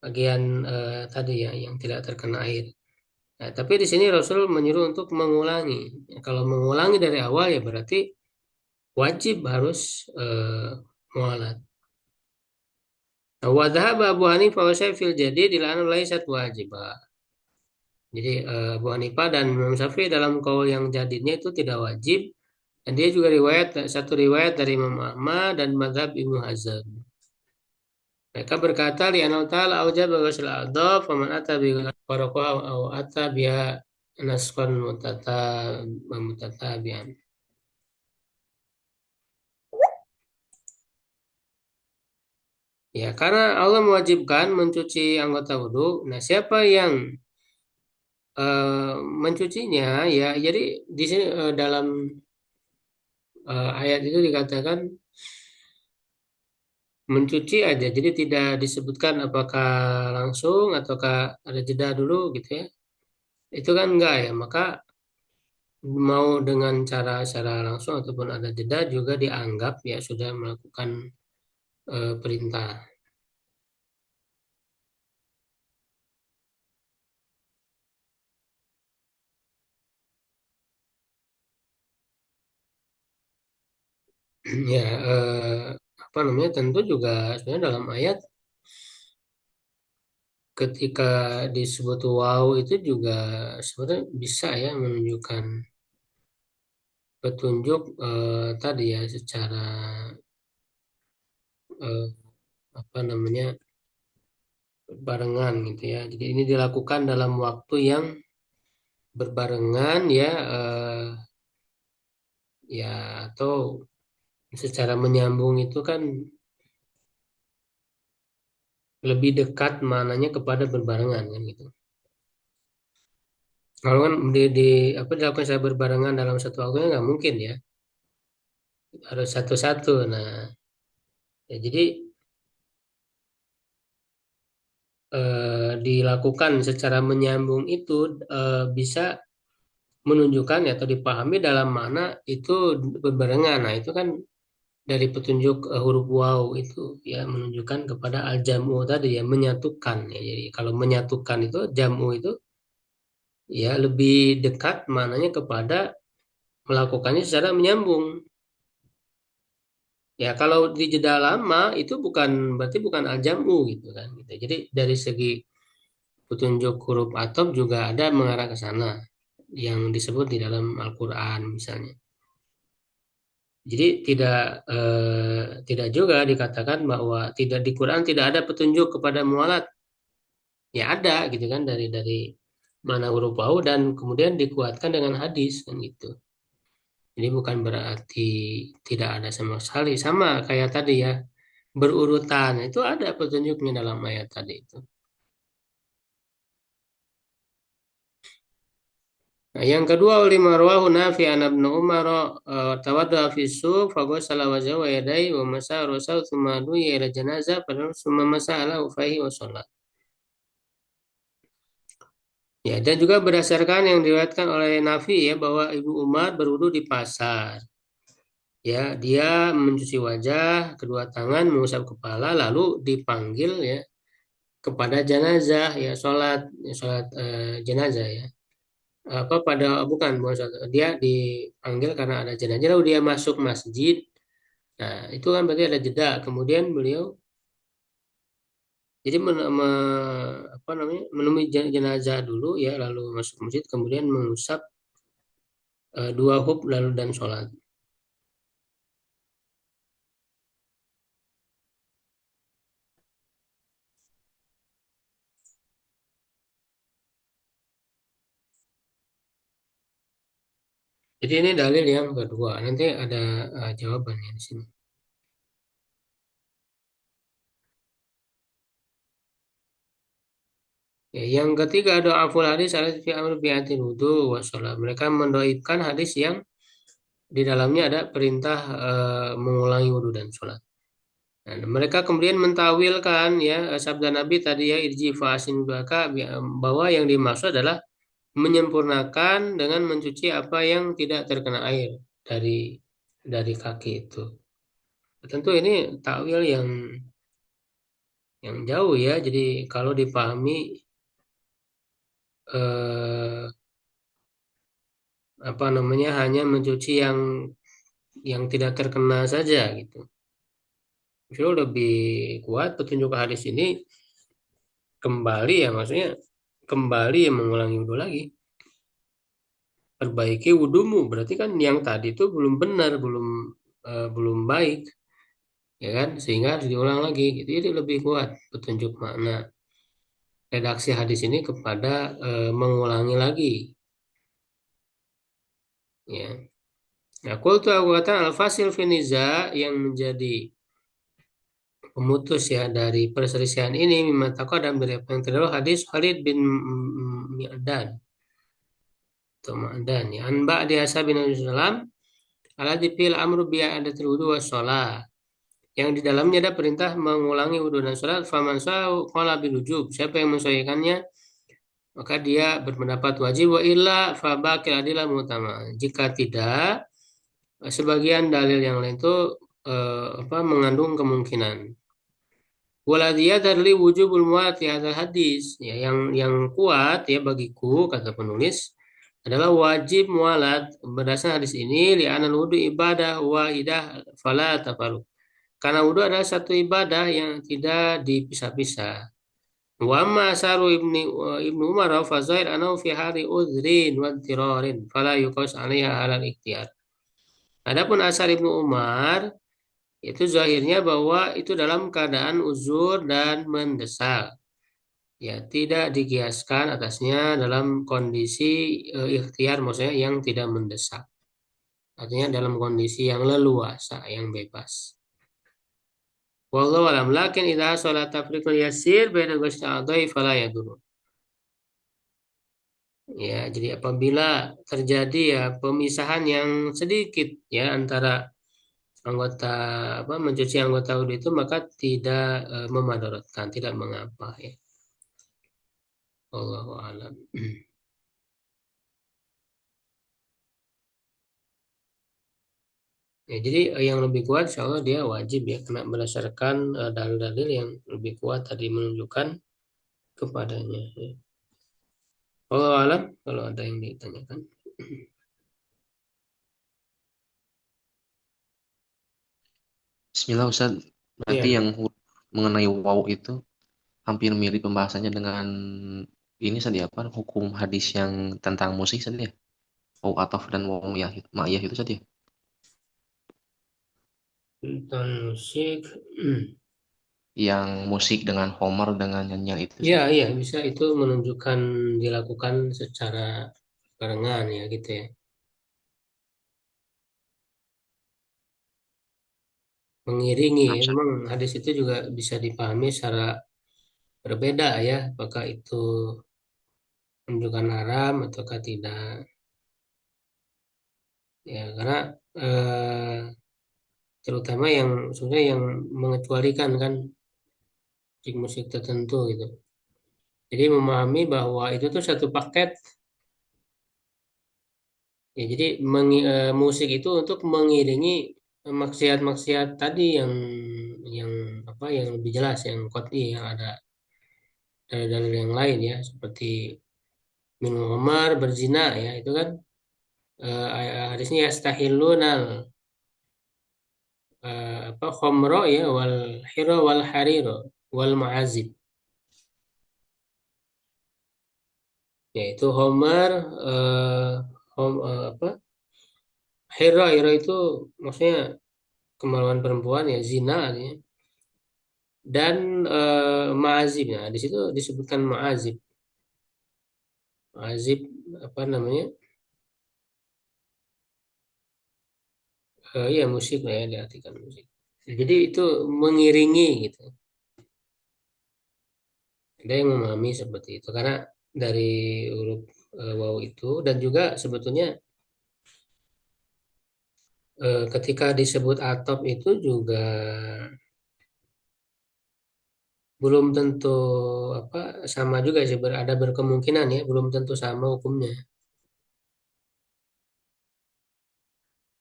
bagian tadi ya yang tidak terkena air. Nah, tapi di sini Rasul menyuruh untuk mengulangi. Ya, kalau mengulangi dari awal ya berarti wajib harus mualat. Wa dhahaba Abu Hanifah wa Syafi'i jadi dilarang laisat wajibah. Jadi Abu Hanifah dan Imam Syafi'i dalam kaul yang jadidnya itu tidak wajib. Dan dia juga satu riwayat dari Imam Ahmad dan mazhab Ibnu Hazm. Mereka berkata li anna ta'ala aujab ghusl a'dha faman ata bi faraqaha aw ata biha nasqan mutatabian. Ya, karena Allah mewajibkan mencuci anggota wudhu. Nah, siapa yang mencucinya ya, jadi di sini dalam ayat itu dikatakan mencuci aja. Jadi tidak disebutkan apakah langsung ataukah ada jeda dulu gitu ya. Itu kan enggak ya. Maka mau dengan secara langsung ataupun ada jeda juga dianggap ya sudah melakukan perintah. Ya, apa namanya, tentu juga sebenarnya dalam ayat ketika disebut wow itu juga sebenarnya bisa ya menunjukkan petunjuk tadi ya secara eh, apa namanya barengan gitu ya. Jadi ini dilakukan dalam waktu yang berbarengan ya, ya atau secara menyambung itu kan lebih dekat maknanya kepada berbarengan kan gitu. Kalau kan dilakukan secara berbarengan dalam satu waktunya nggak mungkin ya, harus satu-satu. Nah, ya, jadi dilakukan secara menyambung itu bisa menunjukkan ya, atau dipahami dalam makna itu berbarengan. Nah, itu kan dari petunjuk huruf waw itu ya menunjukkan kepada al-jam'u tadi ya, menyatukan ya. Jadi kalau menyatukan itu jam'u itu ya lebih dekat maknanya kepada melakukannya secara menyambung. Ya kalau di jeda lama itu berarti bukan al-jam'u gitu kan gitu. Jadi dari segi petunjuk huruf atop juga ada mengarah ke sana yang disebut di dalam Al-Qur'an misalnya. Jadi tidak juga dikatakan bahwa tidak di Quran tidak ada petunjuk kepada mualat. Ya ada gitu kan dari mana huruf waw dan kemudian dikuatkan dengan hadis kan gitu. Jadi bukan berarti tidak ada sama sekali, sama kayak tadi ya, berurutan itu ada petunjuknya dalam ayat tadi itu. Nah, yang kedua ulima rawahu Nafi an Ibnu Umar tawadda fi suq fa ghasala wajhahu wa yadayhi wa masaha ra'sahu thumma du'iya ila janazah fa thumma masaha ala ufaihi wa shalat. Ya, dan juga berdasarkan yang diriwayatkan oleh Nafi ya bahwa Ibu Umar berwudu di pasar. Ya, dia mencuci wajah, kedua tangan, mengusap kepala, lalu dipanggil ya kepada jenazah ya, sholat jenazah ya. Apa bukan sholat, dia dipanggil karena ada jenazah, lalu dia masuk masjid. Nah, itu kan berarti ada jeda. Kemudian beliau jadi apa namanya, menemui jenazah dulu ya, lalu masuk masjid, kemudian mengusap 2 hub lalu dan sholat. Jadi ini dalil yang kedua. Nanti ada jawabannya di sini. Ya, yang ketiga do'aful hadis fi amr bi'atil wudu wassalam. Mereka mendoifkan hadis yang di dalamnya ada perintah mengulangi wudu dan sholat. Nah, mereka kemudian mentawilkan ya sabda Nabi tadi ya irji fa'asin baka bahwa yang dimaksud adalah menyempurnakan dengan mencuci apa yang tidak terkena air dari kaki itu. Tentu ini takwil yang jauh ya. Jadi kalau dipahami eh, apa namanya hanya mencuci yang tidak terkena saja gitu. Justru lebih kuat petunjuk hadis ini kembali ya maksudnya kembali mengulangi wudhu lagi. Perbaiki wudhumu berarti kan yang tadi itu belum benar, belum baik, ya kan? Sehingga harus diulang lagi. Gitu. Jadi lebih kuat petunjuk makna redaksi hadis ini kepada mengulangi lagi. Ya. Nah, aku kata al-fasil finiza yang menjadi pemutus ya dari perselisihan ini mimma taqaddam dari apa yang terdahulu hadis Khalid bin Mi'dan atau Ma'dan ya an ba'di ashabin Nabi sallam ala dipil amru bi adatul wudu was shalah yang di dalamnya ada perintah mengulangi wudu dan salat faman sa'u qala bil wujub siapa yang mensesuaikannya maka dia berpendapat wajib wa illa fa baqil adillah mutama jika tidak sebagian dalil yang lain itu mengandung kemungkinan waladiyah dari wujubul muat ya hadis ya yang kuat ya bagiku kata penulis adalah wajib mualat berdasarkan hadis ini li'anal wudu ibadah wahidah fala tafaruq karena wudu adalah satu ibadah yang tidak dipisah-pisah wa amma asaru ibnu Umar fa zahir anau fi hari udhrin wa tirarin fala yuqas 'alaiha halal ikhtiyar adapun asar ibnu Umar itu zahirnya bahwa itu dalam keadaan uzur dan mendesak. Ya, tidak dikiaskan atasnya dalam kondisi ikhtiar maksudnya yang tidak mendesak. Artinya dalam kondisi yang leluasa, yang bebas. Wallahu alam lakin idza salat tafriqul yasir baina ghusl a'dha'i fala yadur. Ya, jadi apabila terjadi ya pemisahan yang sedikit ya antara anggota mencuci anggota wudhu itu maka tidak memadaratkan, tidak mengapa ya. Allahu a'lam. Ya, jadi yang lebih kuat insya Allah dia wajib ya karena berdasarkan dalil-dalil yang lebih kuat tadi menunjukkan kepadanya. Ya. Allahu a'lam kalau ada yang ditanyakan. Bismillah Ustaz. Berarti Ya, yang mengenai waw itu hampir mirip pembahasannya dengan ini tadi apa hukum hadis yang tentang musik tadi ya. Waw ataf dan waw ma'iyah itu tadi ya. tentang musik. Yang musik dengan Homer dengan nyanyian itu. Ya, iya bisa itu menunjukkan dilakukan secara barengan ya gitu ya. Mengiringi. Nah, Ustaz. Memang hadis itu juga bisa dipahami secara berbeda ya, apakah itu menunjukkan haram ataukah tidak. Ya, karena eh, terutama yang sebenarnya yang mengecualikan kan musik tertentu gitu. Jadi memahami bahwa itu tuh satu paket. Ya, jadi musik itu untuk mengiringi maksiat-maksiat tadi yang yang lebih jelas yang qat'i yang ada dari dalil yang lain ya seperti minum khamar berzina ya itu kan hadisnya yastahillunal khamra ya wal hira wal hariro wal ma'azib yaitu khamar eh, apa Hira itu maksudnya kemaluan perempuan ya zina ya. Dan ma'azib, ya di situ disebutkan ma'azib. Ma'azib apa namanya? Ya musik lah ya, diartikan musik. Jadi itu mengiringi gitu. Ada yang memahami seperti itu karena dari huruf waw itu, dan juga sebetulnya ketika disebut atop itu juga belum tentu apa sama juga sih, ada berkemungkinan ya, belum tentu sama hukumnya.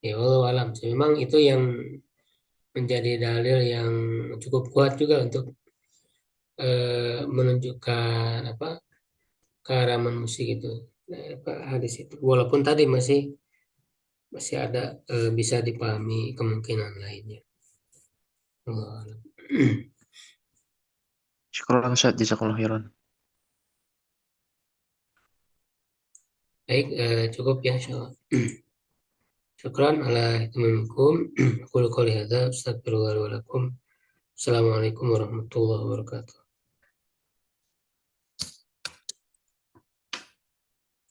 Ya Allah alam sih. Memang itu yang menjadi dalil yang cukup kuat juga untuk menunjukkan apa keharaman musik itu. Apa, hadis itu. Walaupun tadi masih masih ada bisa dipahami kemungkinan lainnya. Allah alam. Syukuran Ustaz, jazakallahu khairan. Baik, cukup ya insyaallah. Syukran ala itmamikum. Qul qouli hadza, astagfirullah wa lakum. Assalamualaikum warahmatullahi wabarakatuh.